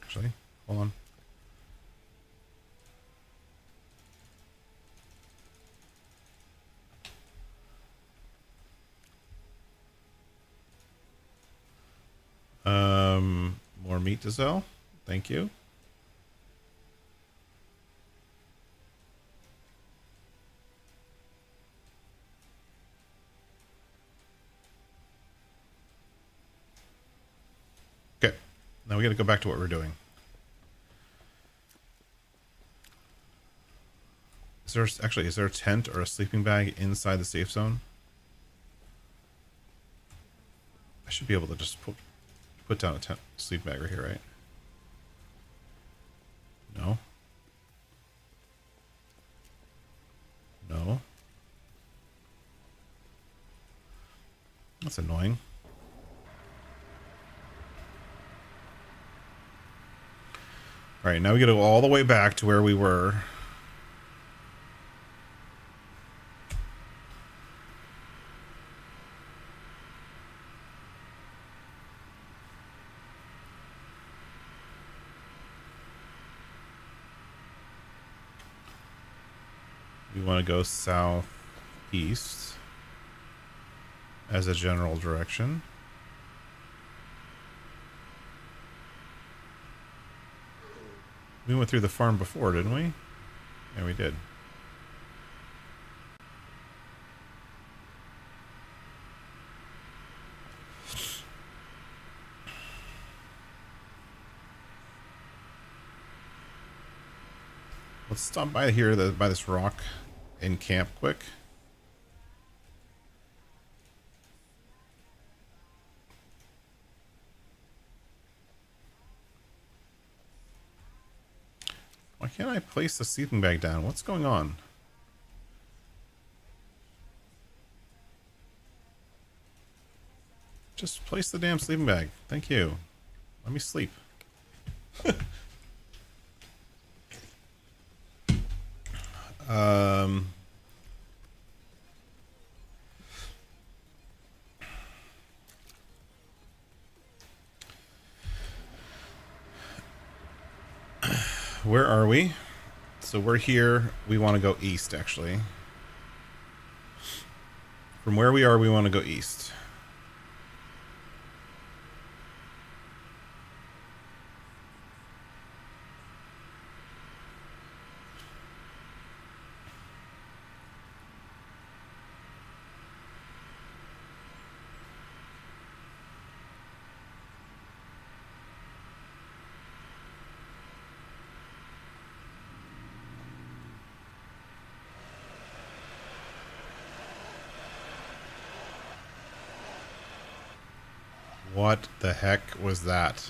Actually, hold on. More meat to sell. Thank you. Okay. Now we got to go back to what we're doing. Is there a tent or a sleeping bag inside the safe zone? I should be able to just put down a tent, sleeping bag right here, right? No. No. That's annoying. All right, now we got to go all the way back to where we were. We want to go southeast as a general direction. We went through the farm before, didn't we? Yeah, we did. Let's stop by here, by this rock, and camp quick. Why can't I place the sleeping bag down? What's going on? Just place the damn sleeping bag. Thank you. Let me sleep. Where are we? So we're here. We want to go east, actually. From where we are, we want to go east. What the heck was that?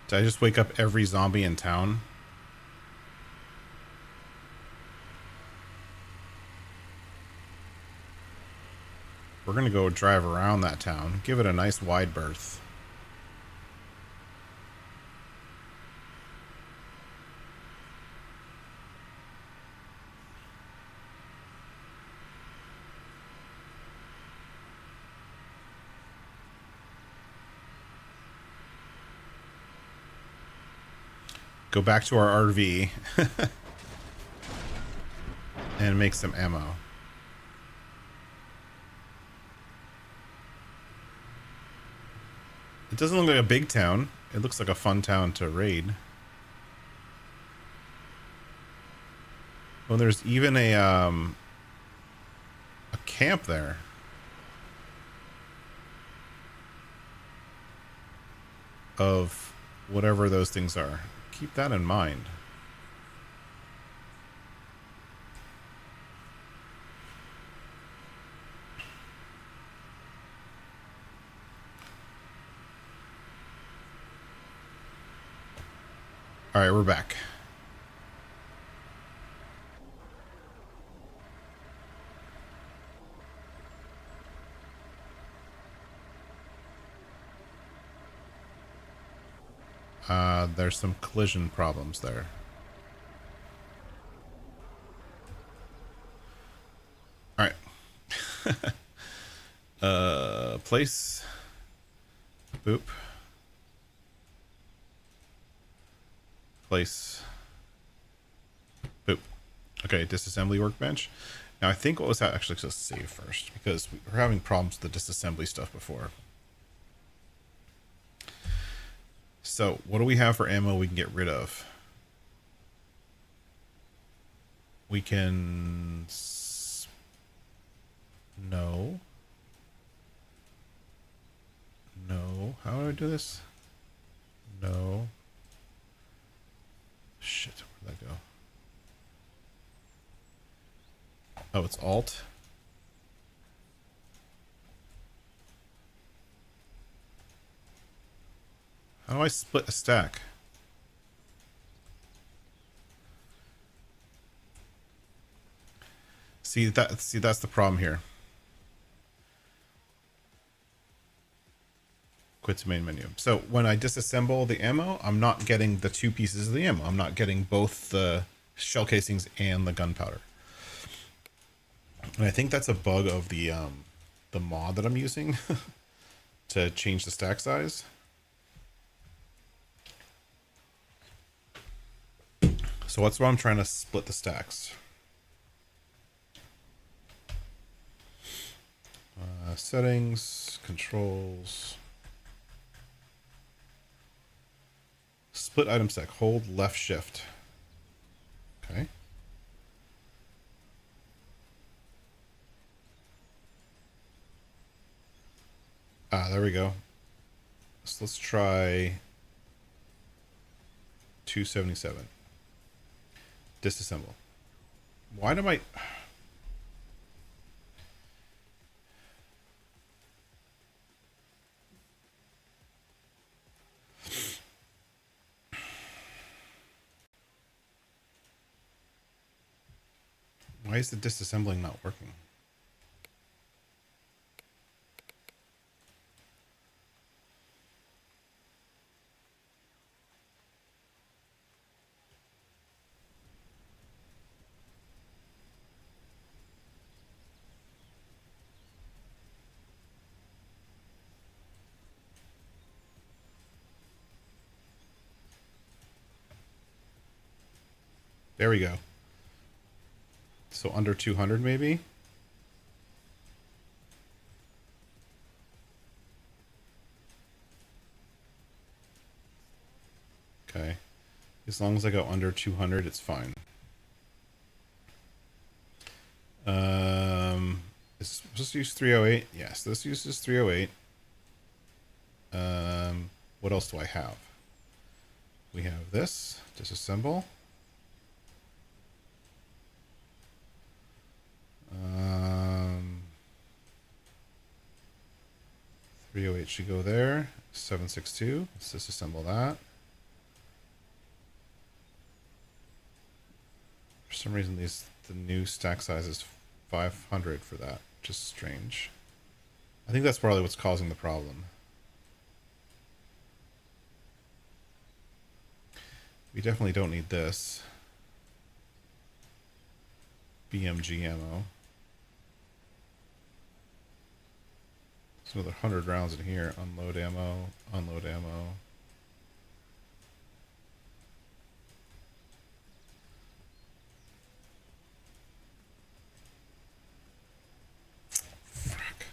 Did I just wake up every zombie in town? We're gonna go drive around that town. Give it a nice wide berth. Go back to our RV and make some ammo. It doesn't look like a big town. It looks like a fun town to raid. Well, there's even a camp there. Of whatever those things are. Keep that in mind. All right, we're back. There's some collision problems there. All right. Place. Boop. Place. Boop. Okay, disassembly workbench. Now I think what was that actually, let's save first because we were having problems with the disassembly stuff before. So what do we have for ammo we can get rid of? We can... No. No. How do I do this? No. Shit, where'd that go? Oh, it's Alt. How do I split a stack? See, that's the problem here. Quit to main menu. So when I disassemble the ammo, I'm not getting the two pieces of the ammo. I'm not getting both the shell casings and the gunpowder. And I think that's a bug of the mod that I'm using to change the stack size. So that's why I'm trying to split the stacks. Settings, controls. Split item stack. Hold left shift. Okay. There we go. So let's try 277. Disassemble. Why do I... Why is the disassembling not working? There we go. So under 200 maybe? Okay. As long as I go under 200, it's fine. Is this use 308? Yes, this uses 308. What else do I have? We have this. Disassemble. 308 should go there. 762. Let's disassemble that. For some reason, the new stack size is 500 for that. Just strange. I think that's probably what's causing the problem. We definitely don't need this. BMG ammo. There's another 100 rounds in here. Unload ammo. Unload ammo. Fuck.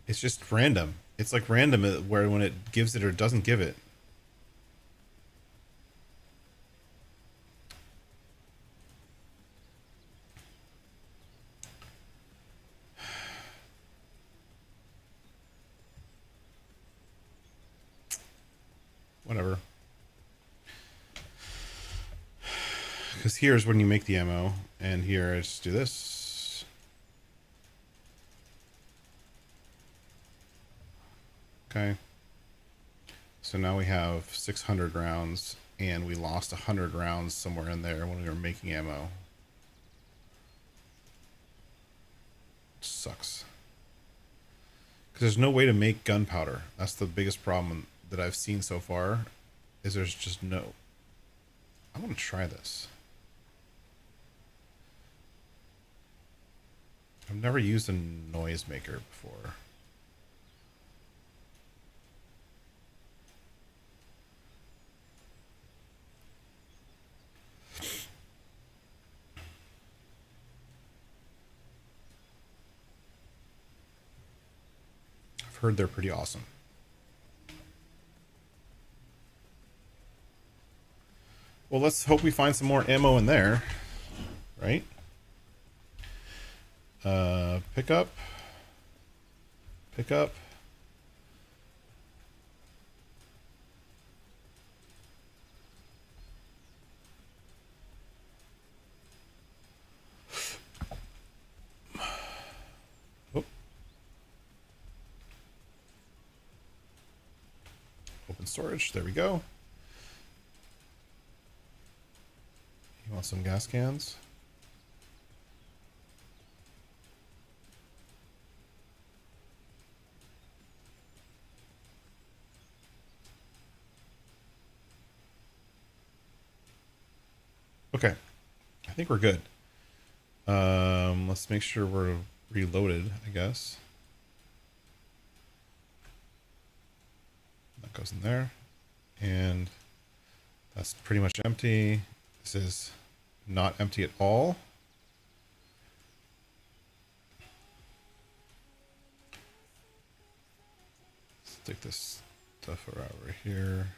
It's just random. It's like random where when it gives it or doesn't give it. Whatever. Because here's when you make the ammo, and here I just do this. Okay. So now we have 600 rounds, and we lost 100 rounds somewhere in there when we were making ammo. Sucks. Because there's no way to make gunpowder. That's the biggest problem that I've seen so far, is there's just no... I want to try this. I've never used a noise maker before. I've heard they're pretty awesome. Well, let's hope we find some more ammo in there, right? Pick up. Pick up. Oh. Open storage. There we go. You want some gas cans? Okay, I think we're good. Let's make sure we're reloaded, I guess. That goes in there. And that's pretty much empty. This is not empty at all. Stick this stuff over here.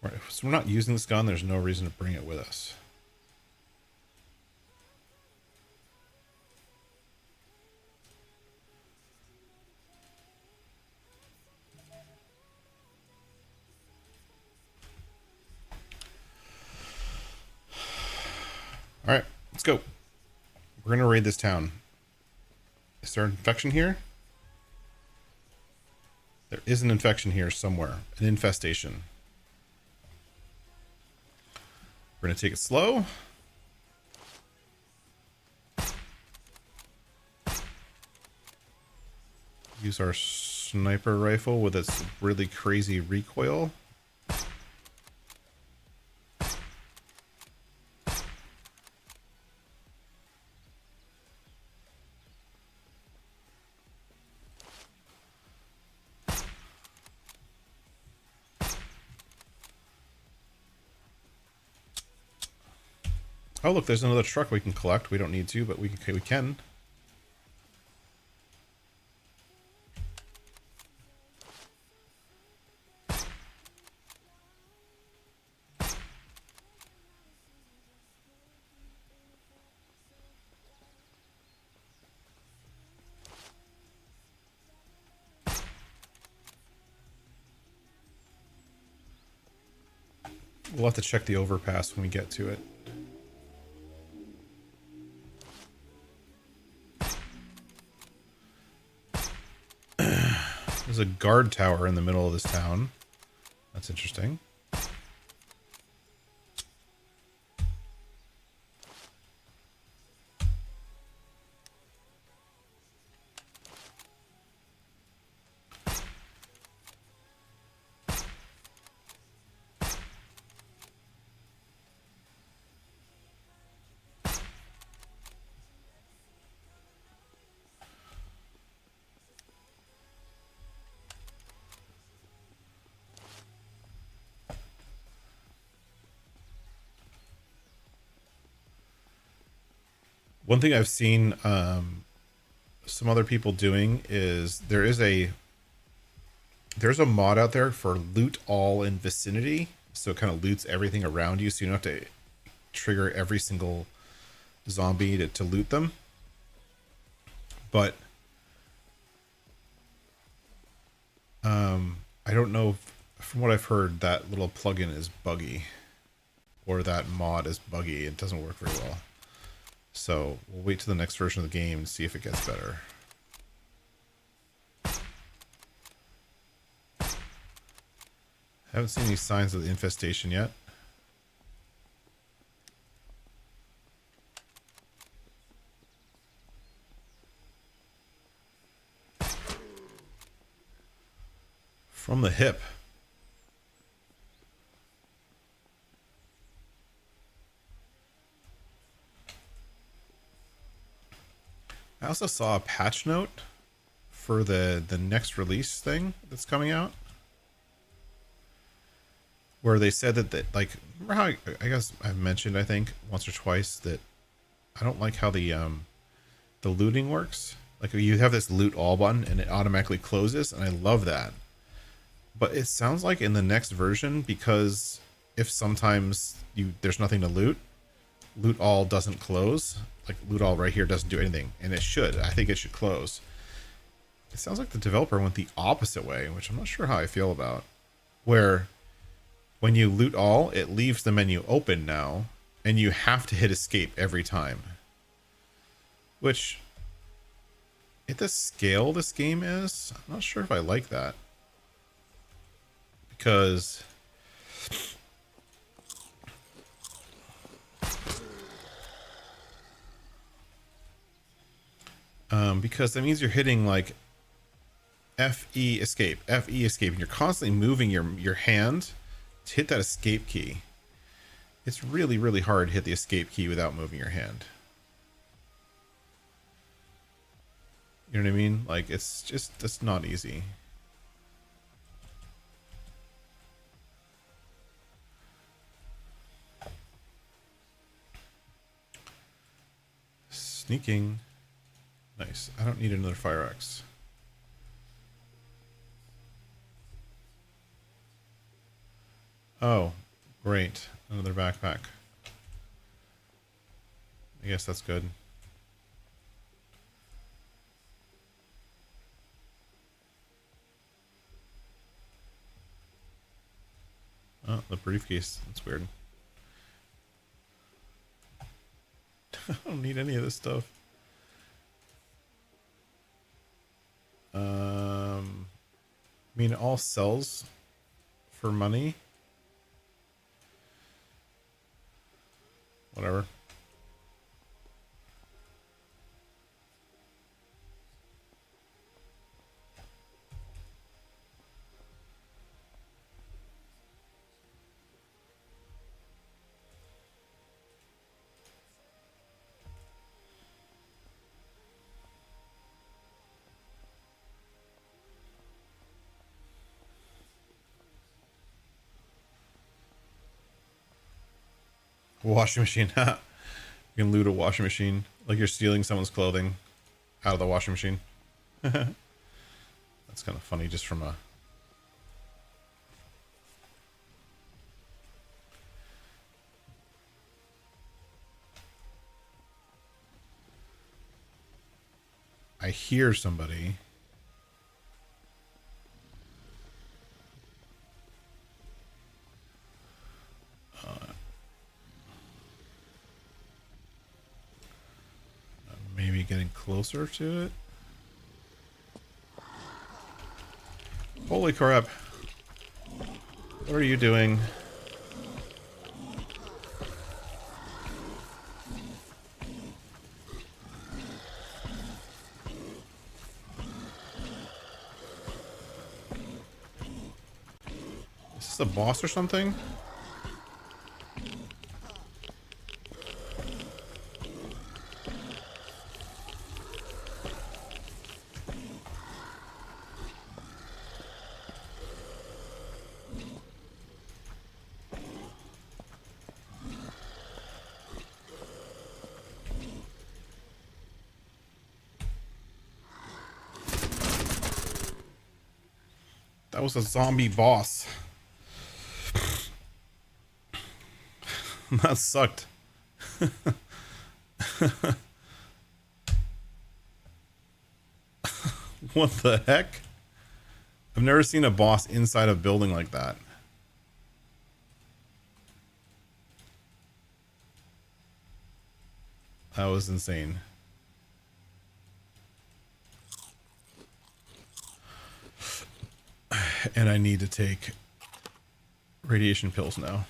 Right, so we're not using this gun, there's no reason to bring it with us. Alright, let's go. We're gonna raid this town. Is there an infection here? There is an infection here somewhere. An infestation. We're gonna take it slow. Use our sniper rifle with its really crazy recoil. Oh, look, there's another truck we can collect. We don't need to, but we can. We'll have to check the overpass when we get to it. There's a guard tower in the middle of this town. That's interesting. One thing I've seen some other people doing is there's a mod out there for loot all in vicinity, so it kind of loots everything around you, so you don't have to trigger every single zombie to loot them. But I don't know if, from what I've heard, that little plugin is buggy, or that mod is buggy. It doesn't work very well. So we'll wait to the next version of the game and see if it gets better. Haven't seen any signs of the infestation yet. From the hip. I also saw a patch note for the next release thing that's coming out, where they said that like, remember how I guess I've mentioned, I think once or twice, that I don't like how the looting works. Like, you have this loot all button and it automatically closes, and I love that. But it sounds like in the next version, because if sometimes there's nothing to loot, loot all doesn't close. Like, loot all right here doesn't do anything, and it should. I think it should close. It sounds like the developer went the opposite way, which I'm not sure how I feel about. Where when you loot all, it leaves the menu open now, and you have to hit escape every time. Which, at the scale this game is, I'm not sure if I like that. Because that means you're hitting like FE escape, FE escape, and you're constantly moving your hand to hit that escape key. It's really, really hard to hit the escape key without moving your hand. You know what I mean? Like, it's not easy. Sneaking. Nice. I don't need another fire axe. Oh, great. Another backpack. I guess that's good. Oh, the briefcase. That's weird. I don't need any of this stuff. I mean, all sells for money. Whatever. Washing machine. You can loot a washing machine like you're stealing someone's clothing out of the washing machine. That's kind of funny, just from a... I hear somebody. getting closer to it? Holy crap. What are you doing? Is this a boss or something? That was a zombie boss. That sucked. What the heck? I've never seen a boss inside a building like that. That was insane. And I need to take radiation pills now.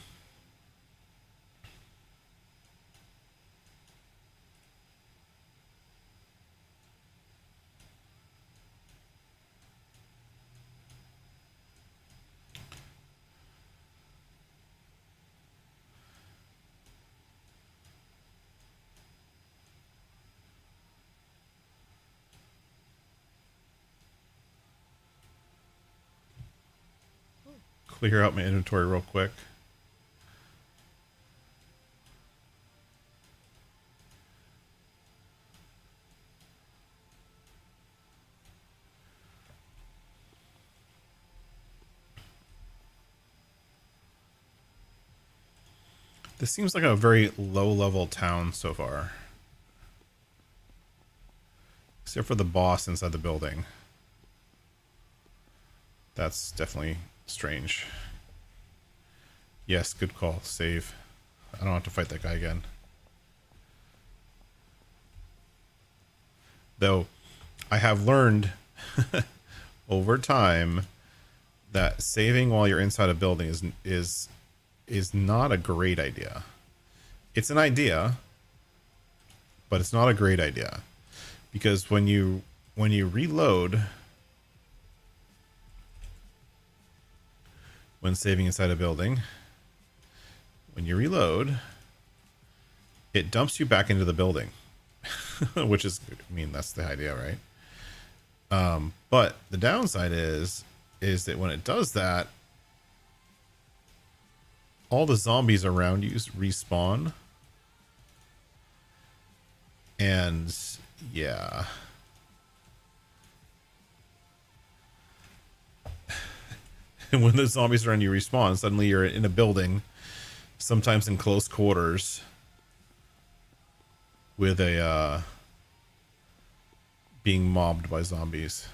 Clear out my inventory real quick. This seems like a very low-level town so far. Except for the boss inside the building. That's definitely strange. Yes, good call. Save. I don't have to fight that guy again. Though, I have learned over time that saving while you're inside a building is not a great idea. It's an idea, but it's not a great idea. Because when you reload, when saving inside a building, when you reload, it dumps you back into the building. Which is, I mean, that's the idea, right? But the downside is that when it does that, all the zombies around you respawn. And yeah. And when the zombies around you respawn, suddenly you're in a building, sometimes in close quarters, with a being mobbed by zombies.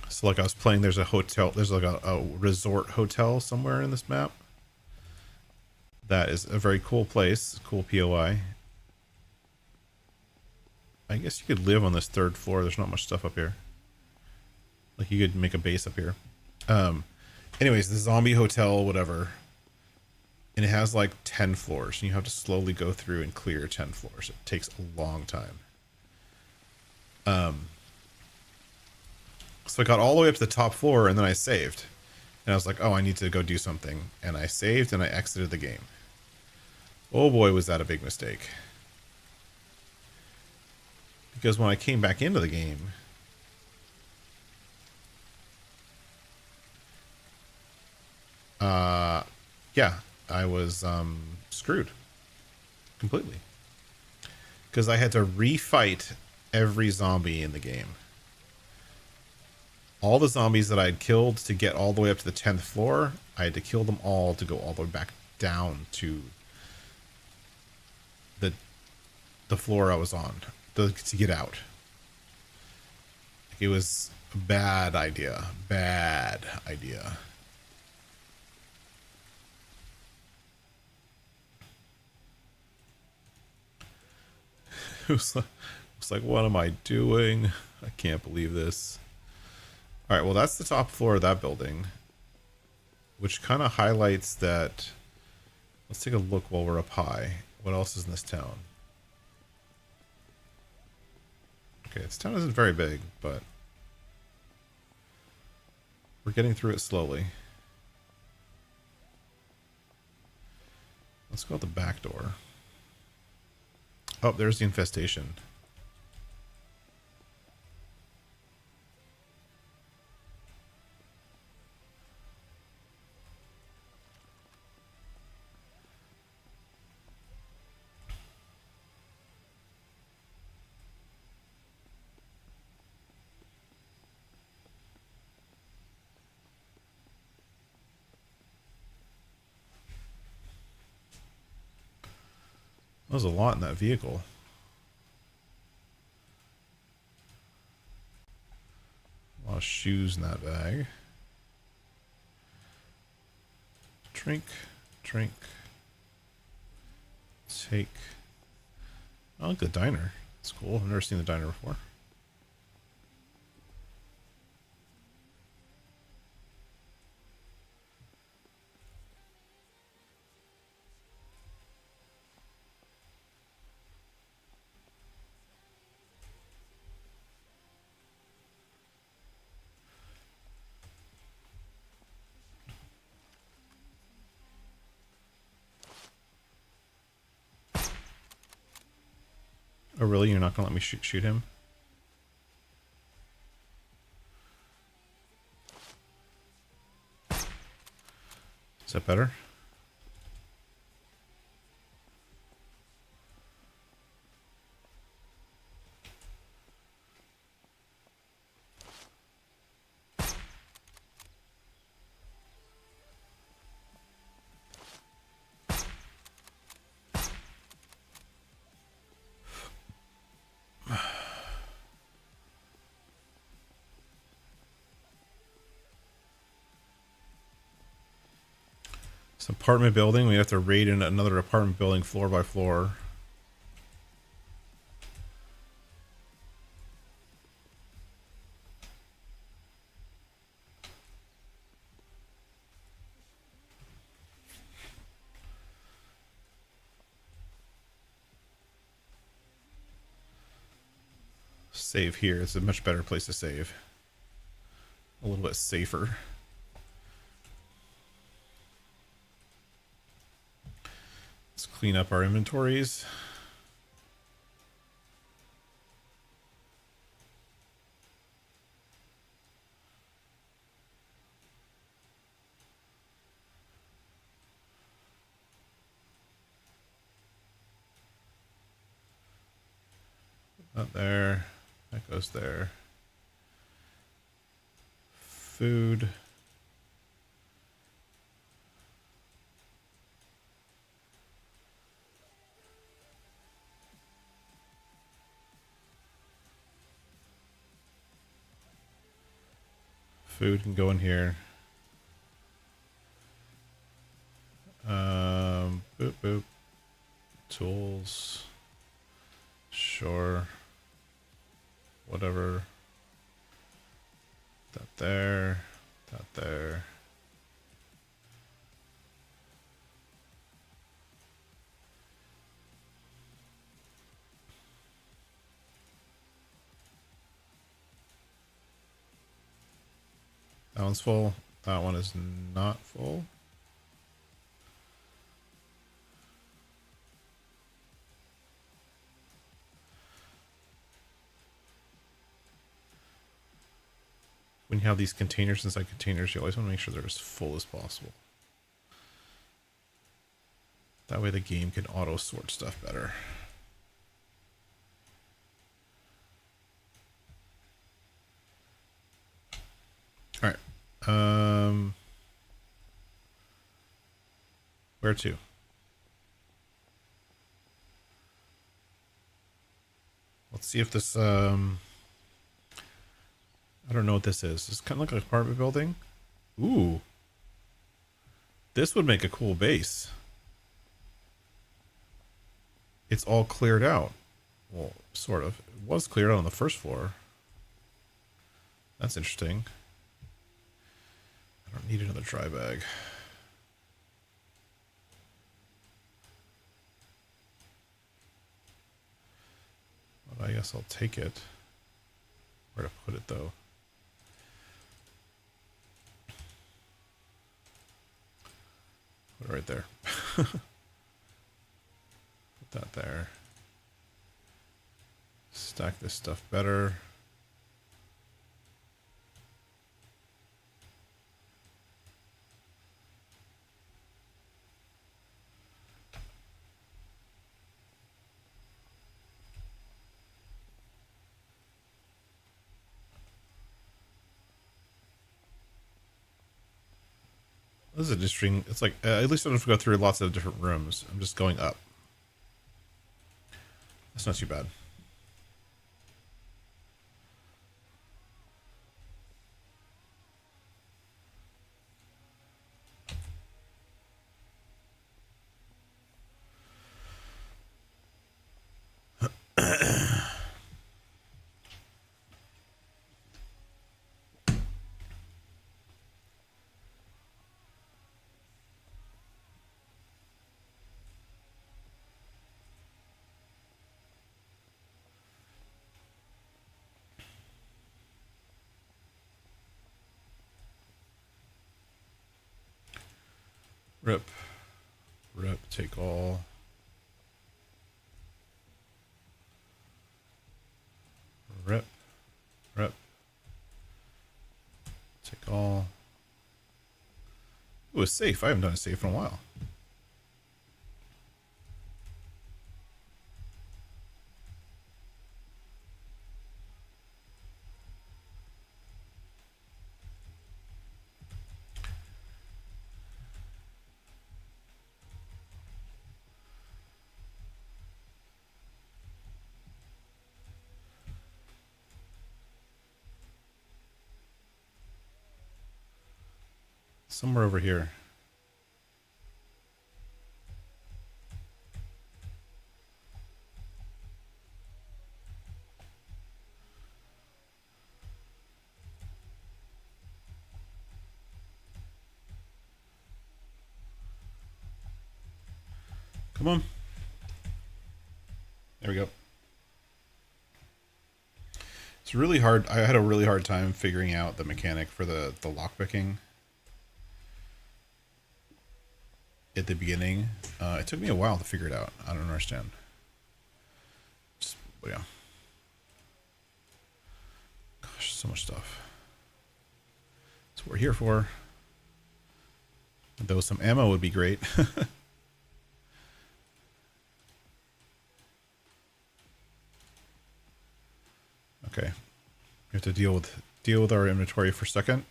So like I was playing, there's a hotel, there's like a resort hotel somewhere in this map. That is a very cool place, cool POI. I guess you could live on this third floor. There's not much stuff up here. Like you could make a base up here. Anyways, the zombie hotel, whatever. And it has like 10 floors. And you have to slowly go through and clear 10 floors. It takes a long time. So I got all the way up to the top floor and then I saved. And I was like, oh, I need to go do something. And I saved and I exited the game. Oh boy, was that a big mistake. Because when I came back into the game, yeah, I was screwed completely. Because I had to refight every zombie in the game. All the zombies that I had killed to get all the way up to the 10th floor, I had to kill them all to go all the way back down to the floor I was on. to get out. It was a bad idea. Bad idea. It was like, what am I doing? I can't believe this. All right, well, that's the top floor of that building, which kind of highlights that. Let's take a look while we're up high. What else is in this town? Okay, this town isn't very big, but we're getting through it slowly. Let's go out the back door. Oh, there's the infestation. There's a lot in that vehicle. A lot of shoes in that bag. Drink, drink, take. I like the diner. It's cool. I've never seen the diner before. Oh, really? You're not going to let me shoot him? Is that better? This apartment building. We have to raid in another apartment building floor by floor. Save here. It's a much better place to save. A little bit safer. Let's clean up our inventories. Not there. That goes there. Food. Food can go in here. Boop boop. Tools. Sure. Whatever. That there. That there. That one's full. That one is not full. When you have these containers inside containers, you always want to make sure they're as full as possible. That way the game can auto sort stuff better. All right. Where to? Let's see if this, I don't know what this is. This kind of look like an apartment building. Ooh. This would make a cool base. It's all cleared out. Well, sort of. It was cleared out on the first floor. That's interesting. I don't need another dry bag. But I guess I'll take it. Where to put it, though? Put it right there. Put that there. Stack this stuff better. This is interesting. It's like, at least I don't have to go through lots of different rooms. I'm just going up. That's not too bad. Rip. Rip, take all. Rip. Rip. Take all. It was safe. I haven't done a safe in a while. Somewhere over here. Come on. There we go. It's really hard. I had a really hard time figuring out the mechanic for the lockpicking at the beginning. It took me a while to figure it out. I don't understand. Just, yeah. Gosh, so much stuff. That's what we're here for. Though some ammo would be great. Okay. We have to deal with our inventory for a second.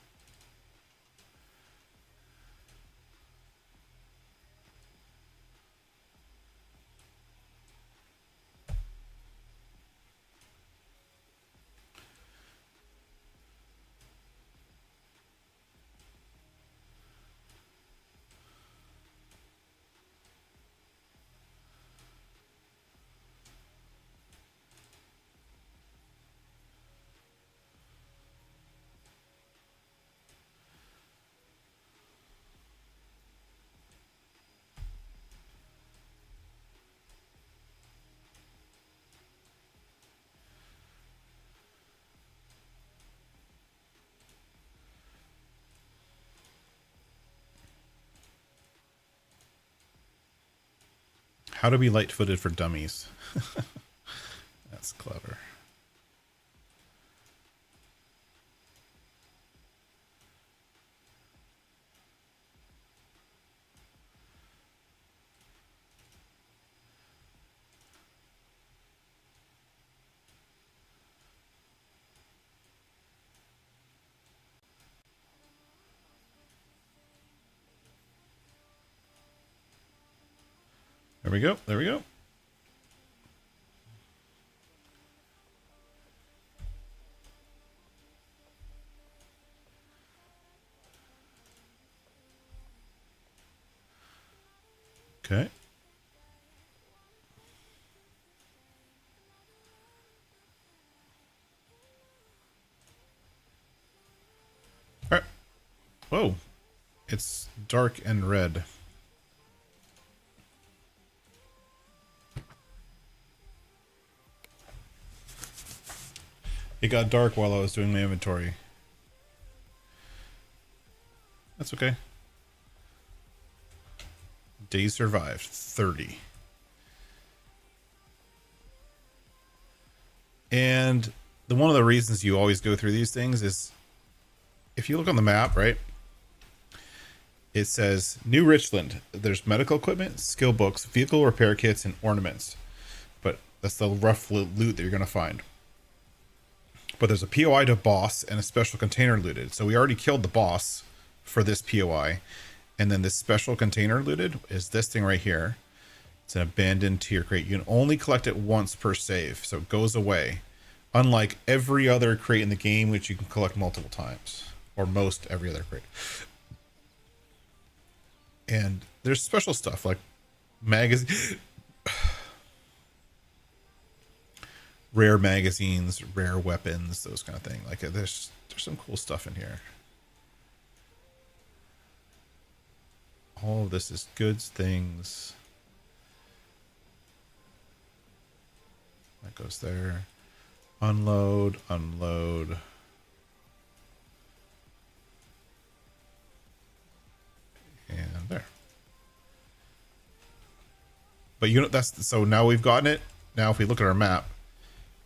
How to be light-footed for dummies. That's clever. There we go. There we go. Okay. All right. Whoa. It's dark and red. It got dark while I was doing my inventory. That's okay. Days survived. 30. And one of the reasons you always go through these things is if you look on the map, right? It says New Richland. There's medical equipment, skill books, vehicle repair kits, and ornaments. But that's the rough loot that you're going to find. But there's a POI to boss and a special container looted. So we already killed the boss for this POI. And then this special container looted is this thing right here. It's an abandoned tier crate. You can only collect it once per save, so it goes away. Unlike every other crate in the game, which you can collect multiple times. Or most every other crate. And there's special stuff like magazine, rare magazines, rare weapons, those kind of things. Like there's some cool stuff in here. All of this is goods, things. That goes there. Unload, unload. And there. But you know, that's so now we've gotten it. Now if we look at our map,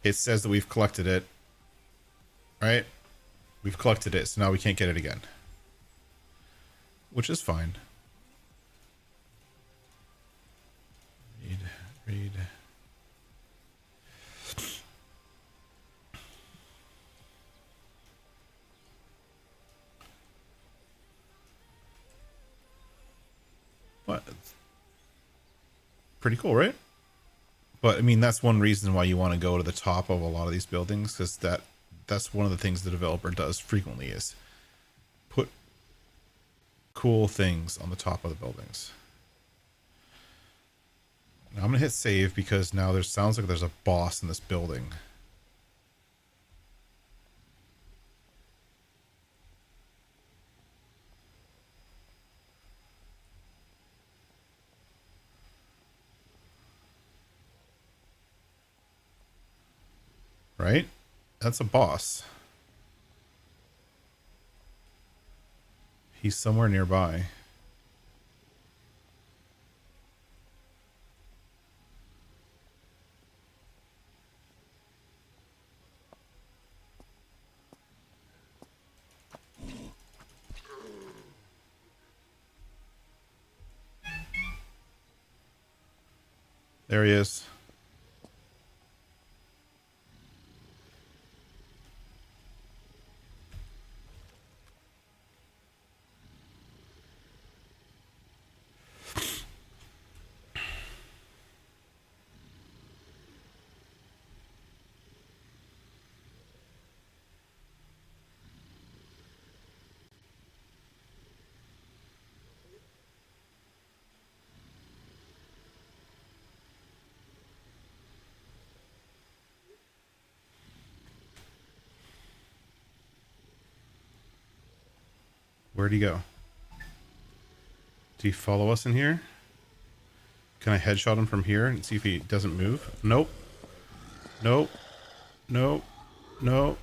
it says that we've collected it. Right? We've collected it, so now we can't get it again. Which is fine. Read. What? Pretty cool, right? But I mean, that's one reason why you want to go to the top of a lot of these buildings, because that's one of the things the developer does frequently is put cool things on the top of the buildings. Now I'm gonna hit save because now there sounds like there's a boss in this building. Right? That's a boss. He's somewhere nearby. There he is. Where'd he go? Do you follow us in here? Can I headshot him from here and see if he doesn't move? Nope. Nope. Nope. Nope.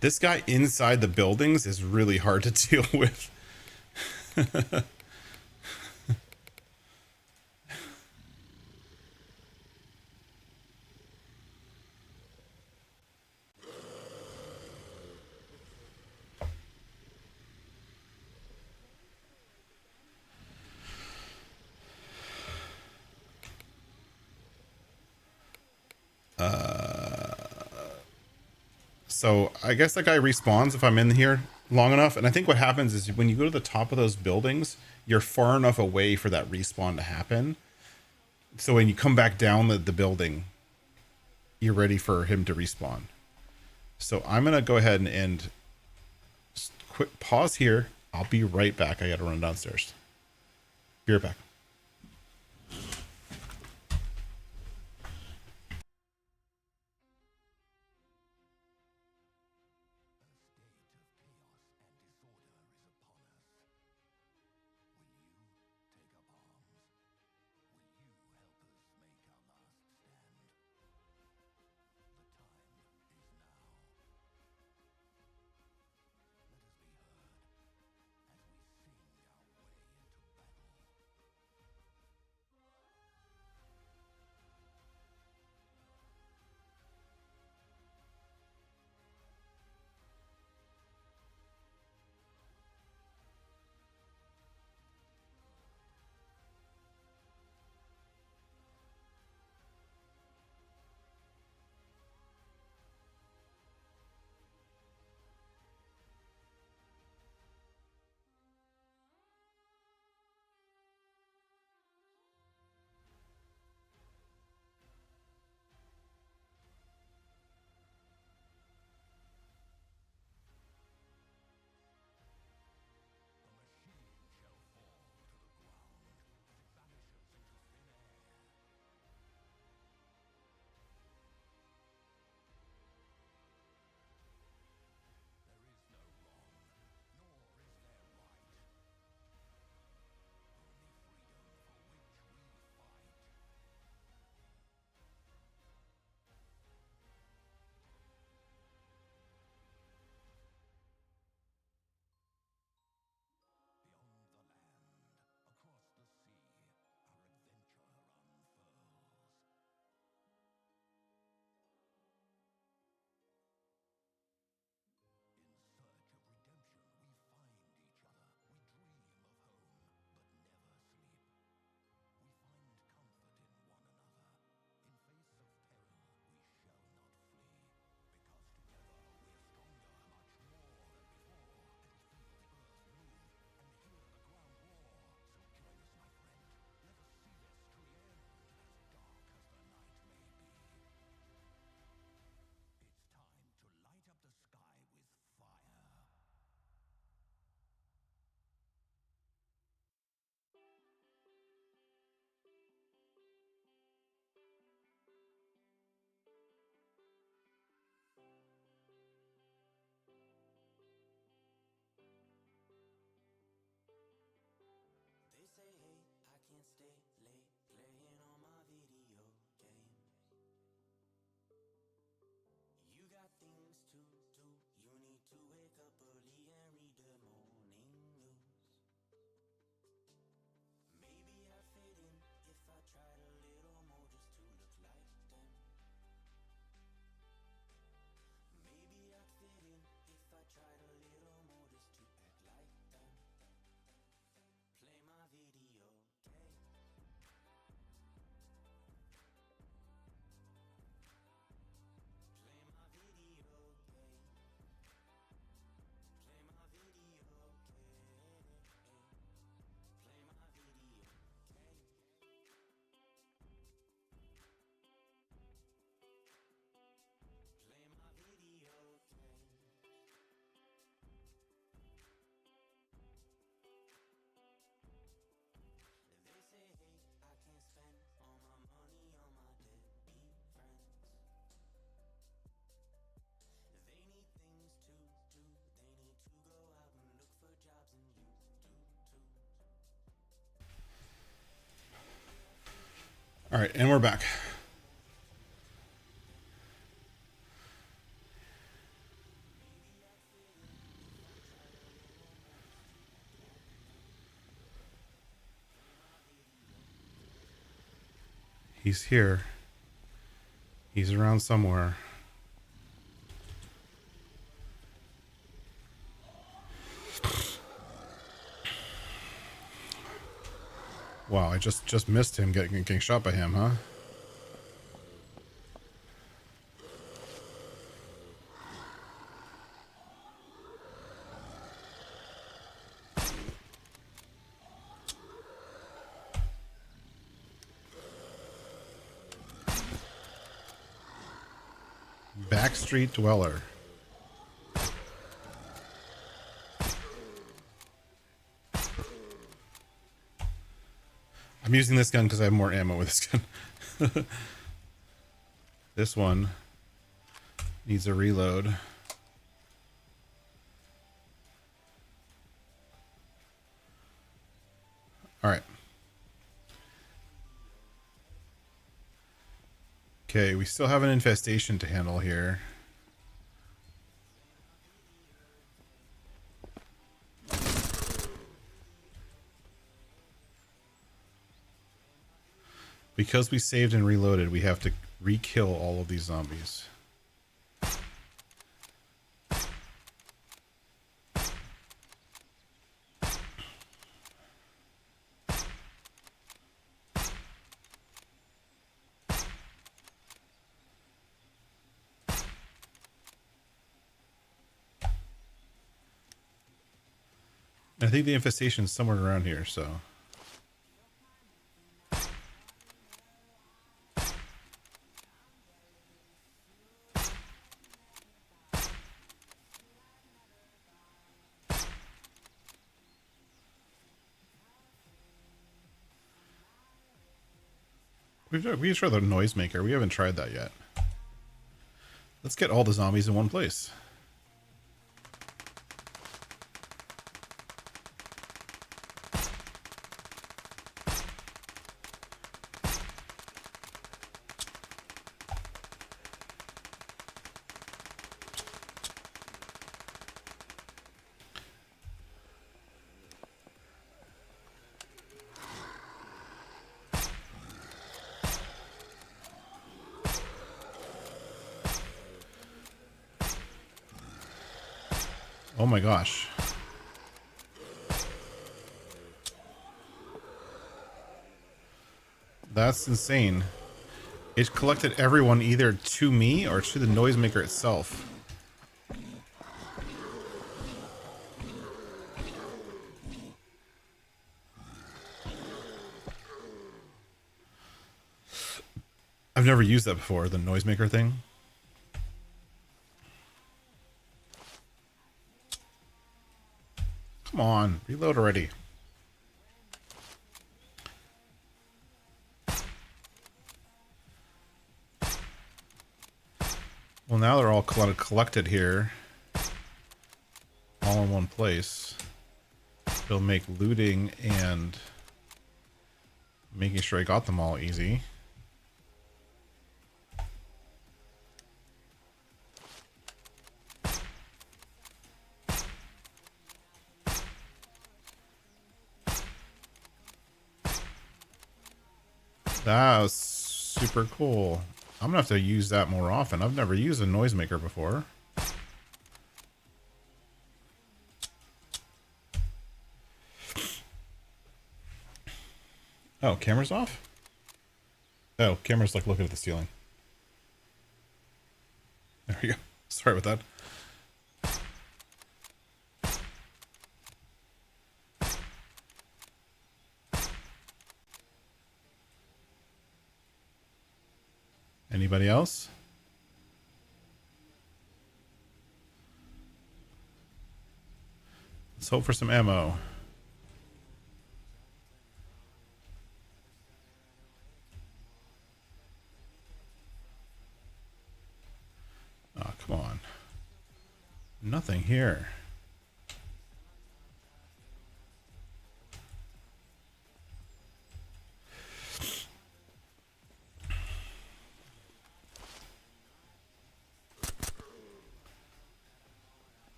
This guy inside the buildings is really hard to deal with. So I guess that guy respawns if I'm in here long enough. And I think what happens is when you go to the top of those buildings, you're far enough away for that respawn to happen. So when you come back down the building, you're ready for him to respawn. So I'm going to go ahead and quick pause here. I'll be right back. I got to run downstairs. Be right back. All right, and we're back. He's here. He's around somewhere. Wow, I just missed him getting shot by him, huh? Backstreet Dweller. I'm using this gun because I have more ammo with this gun. This one needs a reload. All right. Okay, we still have an infestation to handle here. Because we saved and reloaded, we have to re-kill all of these zombies. I think the infestation is somewhere around here, so... We tried the noisemaker. We haven't tried that yet. Let's get all the zombies in one place. Oh my gosh. That's insane. It collected everyone either to me or to the noisemaker itself. I've never used that before, the noisemaker thing. Come on, reload already. Well, now they're all collected here. All in one place. It'll make looting and making sure I got them all easy. That was super cool. I'm gonna have to use that more often. I've never used a noisemaker before. Oh, camera's off? Oh, camera's like looking at the ceiling. There we go. Sorry about that. Anybody else? Let's hope for some ammo. Oh, come on. Nothing here.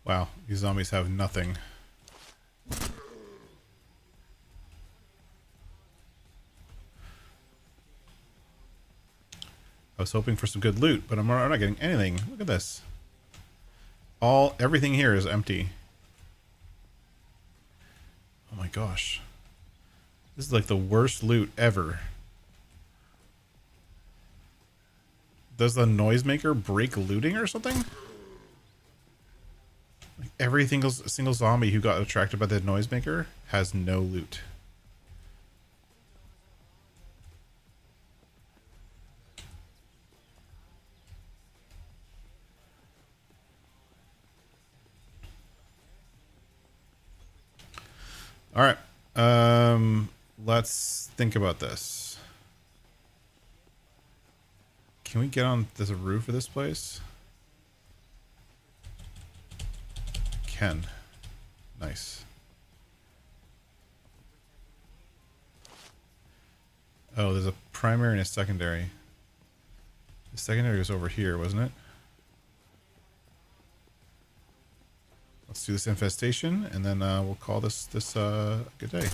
Wow, these zombies have nothing. I was hoping for some good loot, but I'm not getting anything. Look at this. Everything here is empty. Oh my gosh. This is like the worst loot ever. Does the noisemaker break looting or something? Every single zombie who got attracted by the noisemaker has no loot. All right. Let's think about this. Can we get on this roof of this place? Can. Nice. Oh, there's a primary and a secondary. The secondary was over here, wasn't it? Let's do this infestation, and then we'll call this a good day.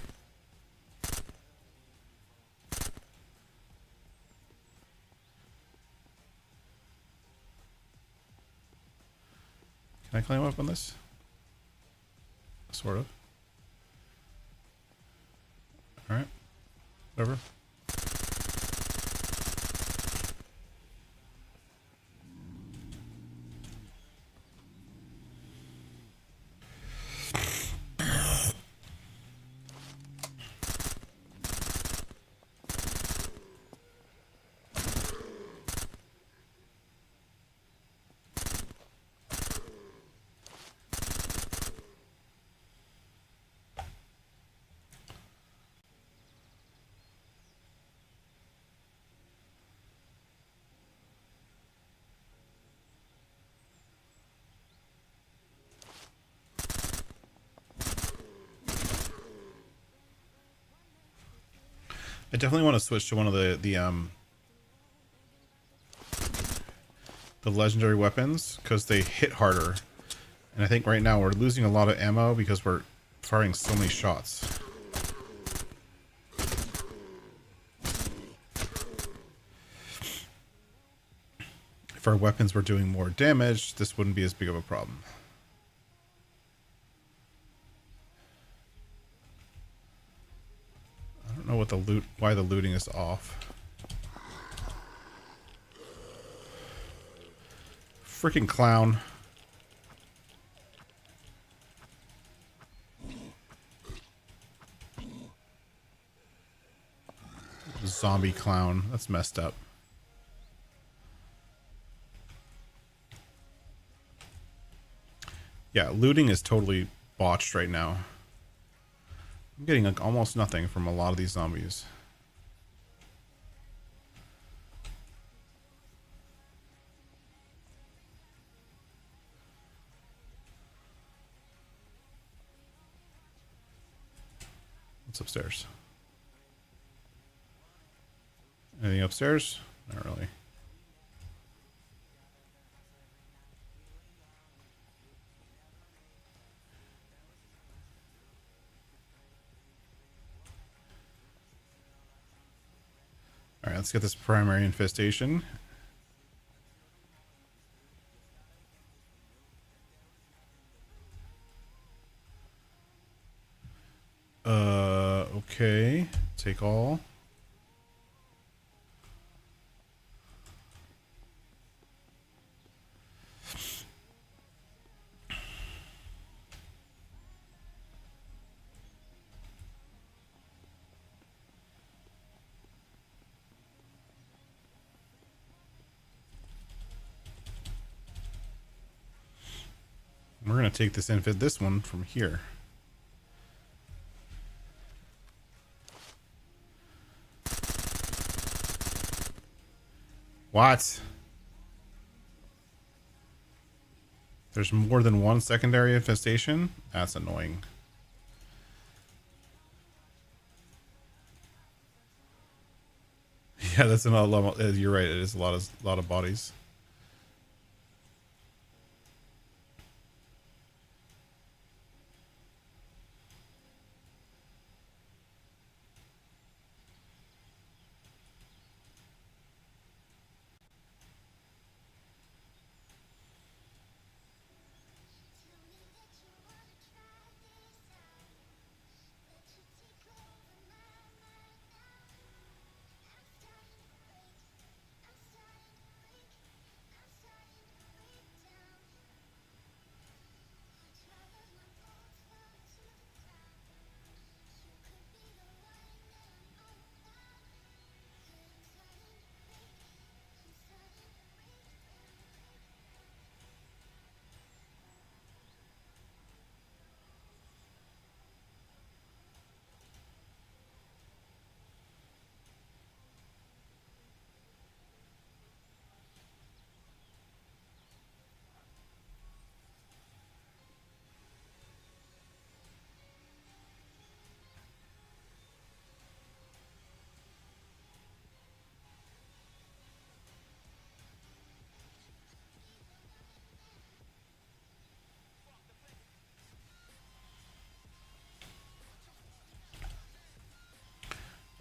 Can I climb up on this? Sort of. All right. Whatever. I definitely want to switch to one of the legendary weapons because they hit harder. And I think right now we're losing a lot of ammo because we're firing so many shots. If our weapons were doing more damage, this wouldn't be as big of a problem. I don't know what why the looting is off. Freaking clown. Zombie clown. That's messed up. Yeah, looting is totally botched right now. I'm getting like almost nothing from a lot of these zombies. What's upstairs? Anything upstairs? Not really. Alright, let's get this primary infestation. Okay. Take all. We're gonna take this one from here. What? There's more than one secondary infestation? That's annoying. Yeah, that's another level. You're right. It is a lot of bodies.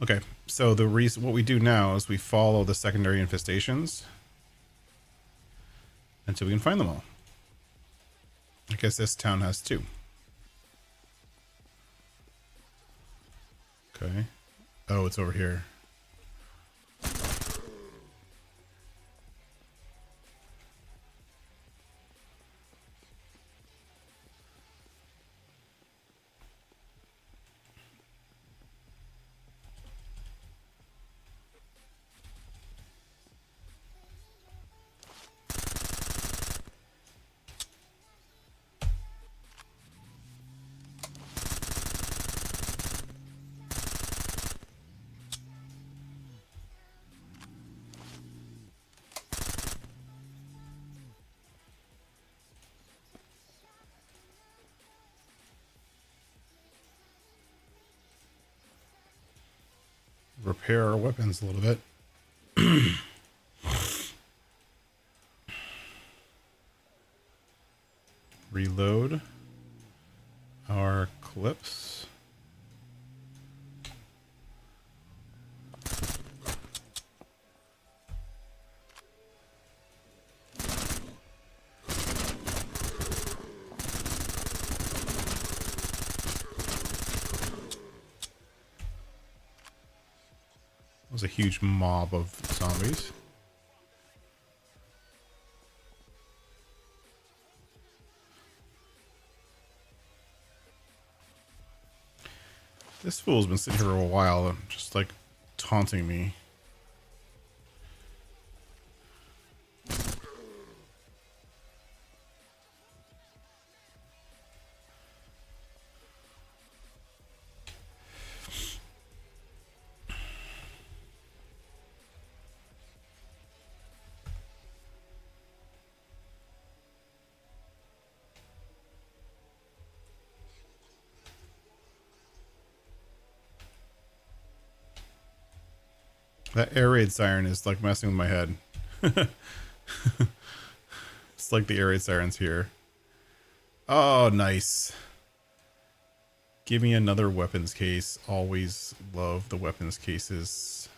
Okay, so the reason what we do now is we follow the secondary infestations until we can find them all. I guess this town has two. Okay. Oh, it's over here. Repair our weapons a little bit. Reload our clips. That was a huge mob of zombies. This fool's been sitting here for a while, just like taunting me. That air raid siren is like messing with my head. It's like the air raid sirens here. Oh, nice. Give me another weapons case. Always love the weapons cases.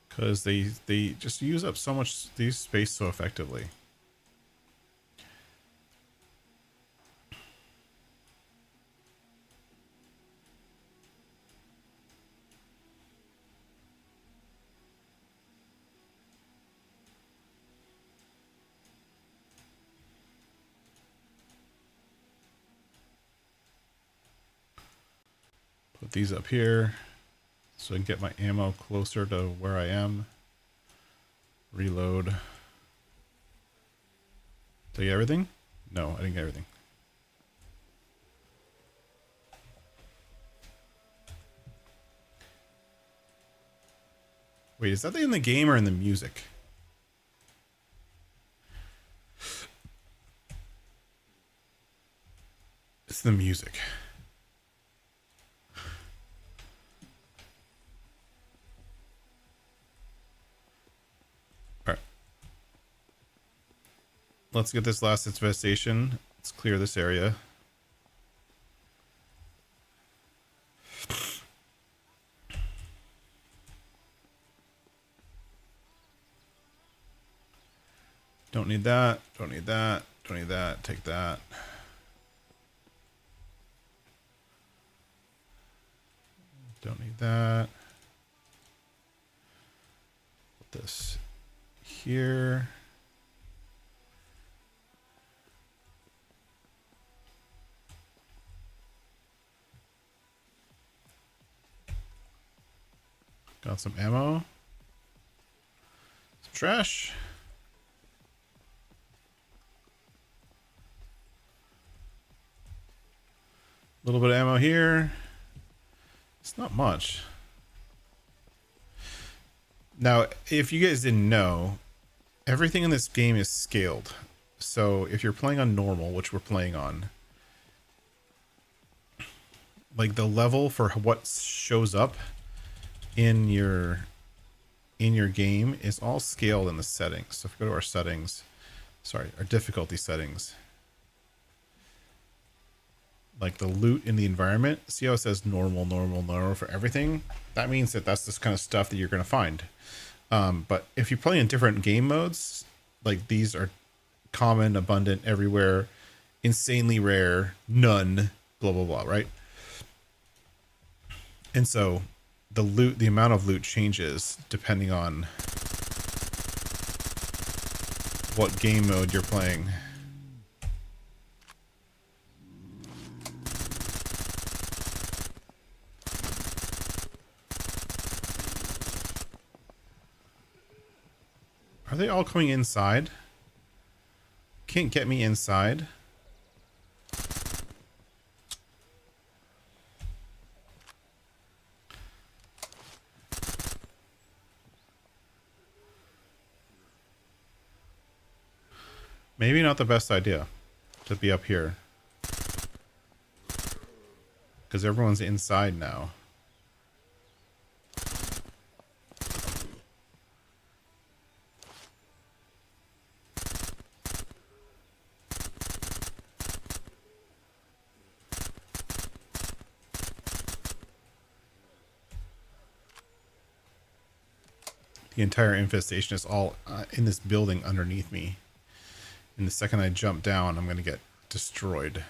Because they just use up so much space so effectively. Put these up here so I can get my ammo closer to where I am. Reload. Did I get everything? No, I didn't get everything. Wait, is that in the game or in the music? It's the music. Alright. Let's get this last infestation. Let's clear this area. Don't need that. Don't need that. Don't need that. Take that. Don't need that. Put this here. Got some ammo. Some trash. A little bit of ammo here. It's not much. Now, if you guys didn't know, everything in this game is scaled. So if you're playing on normal, which we're playing on, like the level for what shows up in your in your game is all scaled in the settings. So if we go to our settings, sorry, our difficulty settings, like the loot in the environment, see how it says normal, normal, normal for everything? That means that that's this kind of stuff that you're going to find. But if you play in different game modes, like these are common, abundant, everywhere, insanely rare, none, blah, blah, blah, right? And so the loot, the amount of loot changes depending on what game mode you're playing. Are they all coming inside? Can't get me inside. Maybe not the best idea to be up here, because everyone's inside now. The entire infestation is all in this building underneath me. And the second I jump down, I'm going to get destroyed.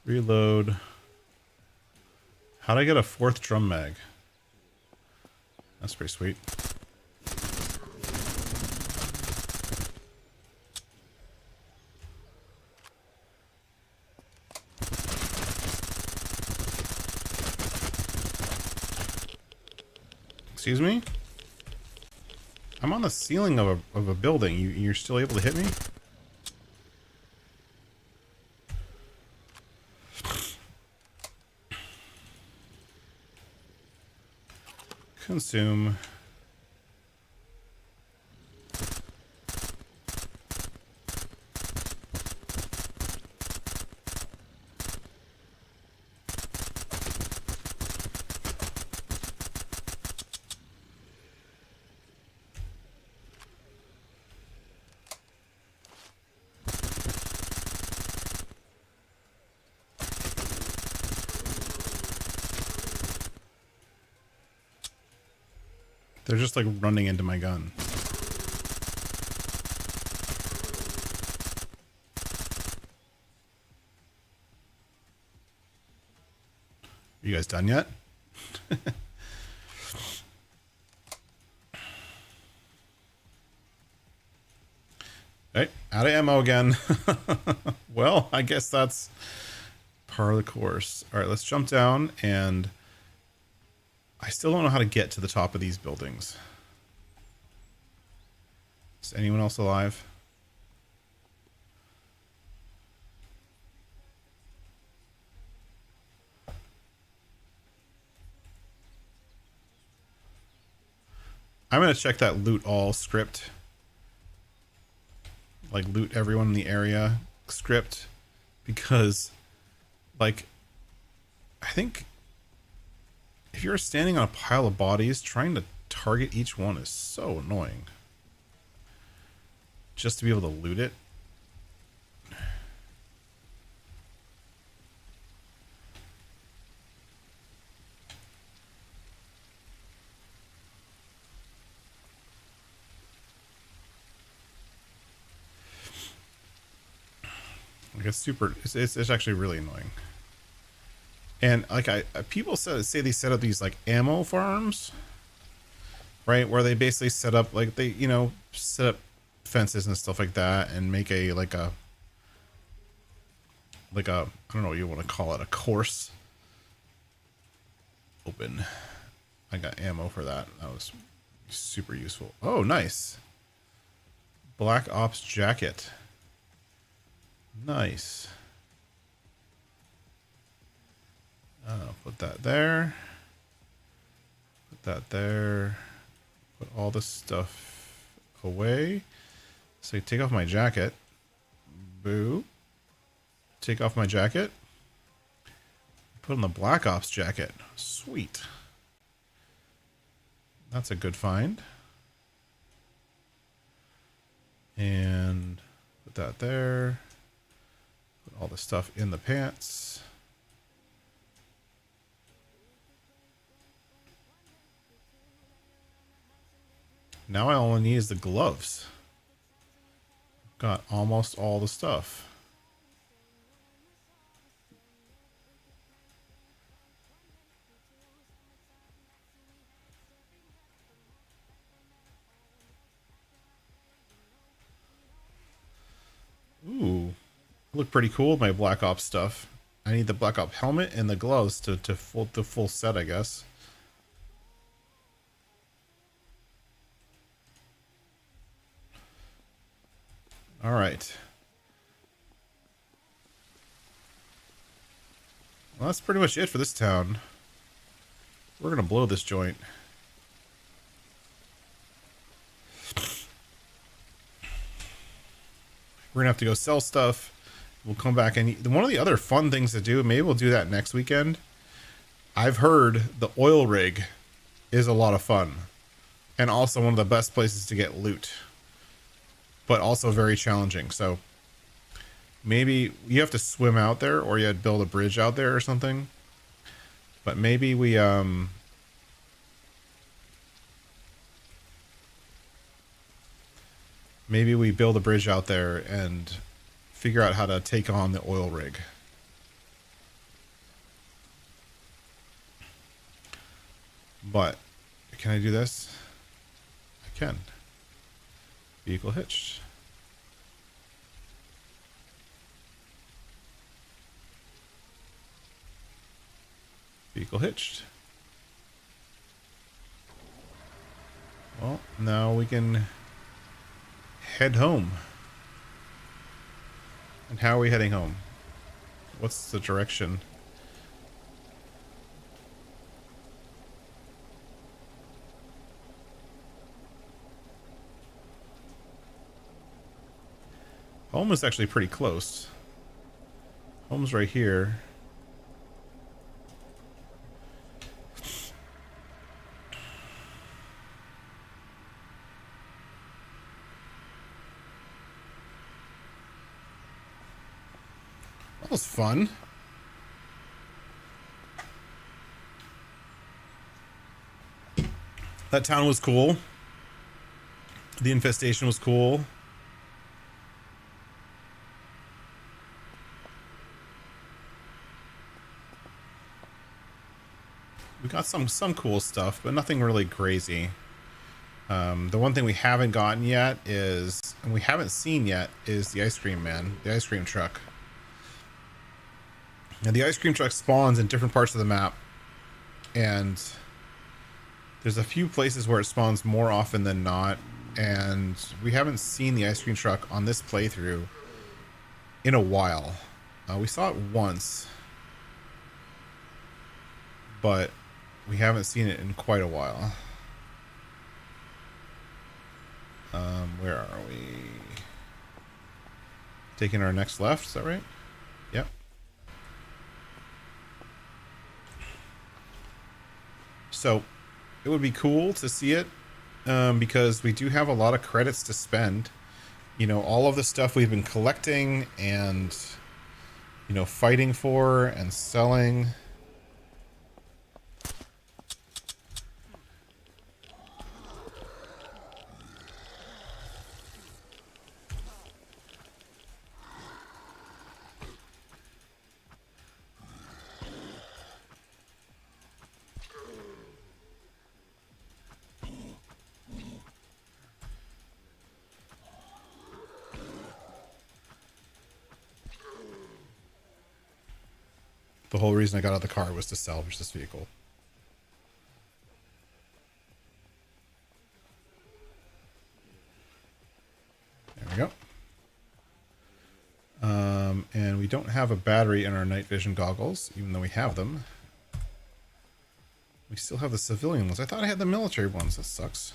Reload. How'd I get a fourth drum mag? That's pretty sweet. Excuse me? I'm on the ceiling of a building. You're still able to hit me? Consume. They're just like running into my gun. Are you guys done yet? Right, out of ammo again. Well, I guess that's part of the course. All right, let's jump down, and I still don't know how to get to the top of these buildings. Is anyone else alive? I'm going to check that loot all script. Like loot everyone in the area script. Because, like, I think if you're standing on a pile of bodies, trying to target each one is so annoying. Just to be able to loot it. Like it's actually really annoying. And like people say they set up these like ammo farms, right? Where they basically set up like they, set up fences and stuff like that and make a I don't know what you want to call it, a course open. I got ammo for that. That was super useful. Oh, nice. Black Ops jacket. Nice. Put that there. Put that there. Put all this stuff away. So take off my jacket. Boo. Take off my jacket. Put on the Black Ops jacket. Sweet. That's a good find. And put that there. Put all the stuff in the pants. Now I only need is the gloves. Got almost all the stuff. Ooh, look pretty cool with my Black Ops stuff. I need the Black Ops helmet and the gloves to full the full set, I guess. All right. Well, that's pretty much it for this town. We're gonna blow this joint. We're gonna have to go sell stuff. We'll come back and one of the other fun things to do, maybe we'll do that next weekend. I've heard the oil rig is a lot of fun. And also one of the best places to get loot. But also very challenging. So maybe you have to swim out there or you had to build a bridge out there or something. But maybe we build a bridge out there and figure out how to take on the oil rig. But can I do this? I can. Vehicle hitched. Vehicle hitched. Well, now we can head home. And how are we heading home? What's the direction? Home is actually pretty close. Home's right here. That was fun. That town was cool. The infestation was cool. We got some cool stuff, but nothing really crazy. The one thing we haven't gotten yet is, and we haven't seen yet, is the ice cream man, the ice cream truck. And the ice cream truck spawns in different parts of the map. And there's a few places where it spawns more often than not. And we haven't seen the ice cream truck on this playthrough in a while. We saw it once, but we haven't seen it in quite a while. Where are we? Taking our next left, is that right? Yep. So it would be cool to see it because we do have a lot of credits to spend. You know, all of the stuff we've been collecting and, you know, fighting for and selling. The whole reason I got out of the car was to salvage this vehicle. There we go. And we don't have a battery in our night vision goggles, even though we have them. We still have the civilian ones. I thought I had the military ones. That sucks.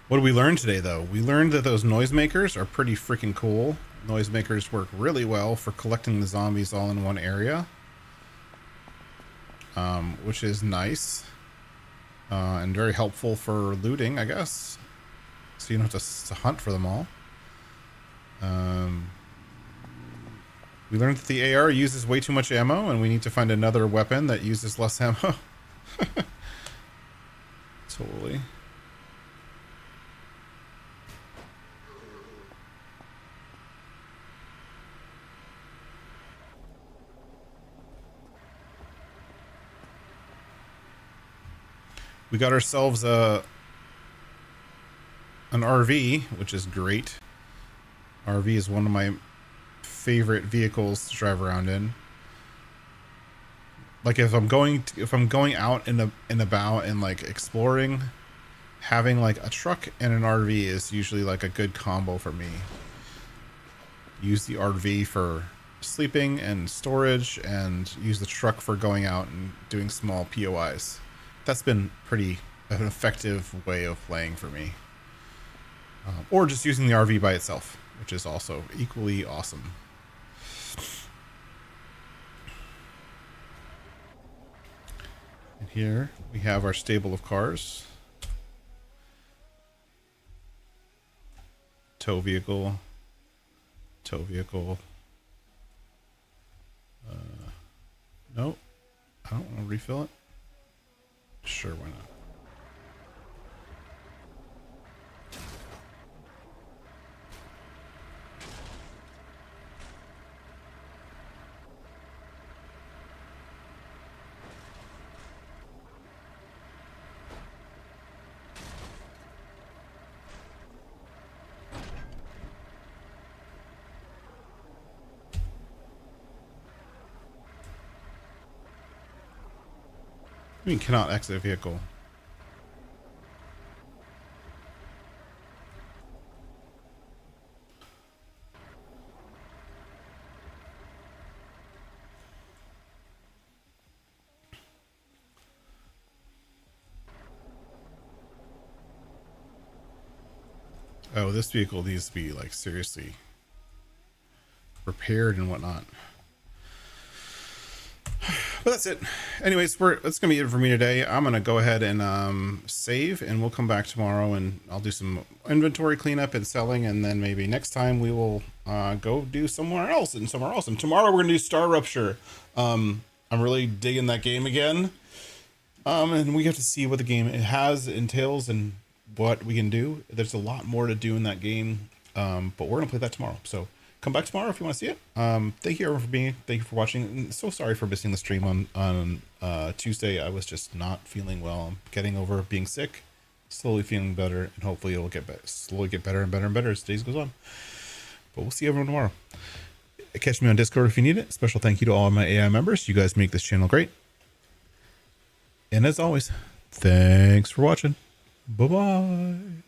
What did we learn today, though? We learned that those noisemakers are pretty freaking cool. Noisemakers work really well for collecting the zombies all in one area, which is nice and very helpful for looting, I guess. So you don't have to hunt for them all. We learned that the AR uses way too much ammo, and we need to find another weapon that uses less ammo. Totally. We got ourselves an RV, which is great. RV is one of my favorite vehicles to drive around in. Like if I'm going out and about and like exploring, having like a truck and an RV is usually like a good combo for me. Use the RV for sleeping and storage, and use the truck for going out and doing small POIs. That's been pretty an effective way of playing for me. Or just using the RV by itself, which is also equally awesome. And here we have our stable of cars. Tow vehicle. Tow vehicle. Nope. I don't want to refill it. Sure, why not? I mean, cannot exit a vehicle. Oh, this vehicle needs to be like seriously repaired and whatnot. But that's it. Anyways, that's gonna be it for me today. I'm gonna go ahead and save, and we'll come back tomorrow, and I'll do some inventory cleanup and selling, and then maybe next time we will go do somewhere else. And tomorrow we're gonna do Star Rupture. I'm really digging that game again, and we have to see what the game entails and what we can do. There's a lot more to do in that game, but we're gonna play that tomorrow. So come back tomorrow if you want to see it. Thank you everyone for being. Thank you for watching. And so sorry for missing the stream on Tuesday. I was just not feeling well. I'm getting over being sick, slowly feeling better, and hopefully it will slowly get better and better and better as days goes on. But we'll see everyone tomorrow. Catch me on Discord if you need it. Special thank you to all of my AI members. You guys make this channel great. And as always, thanks for watching. Bye-bye.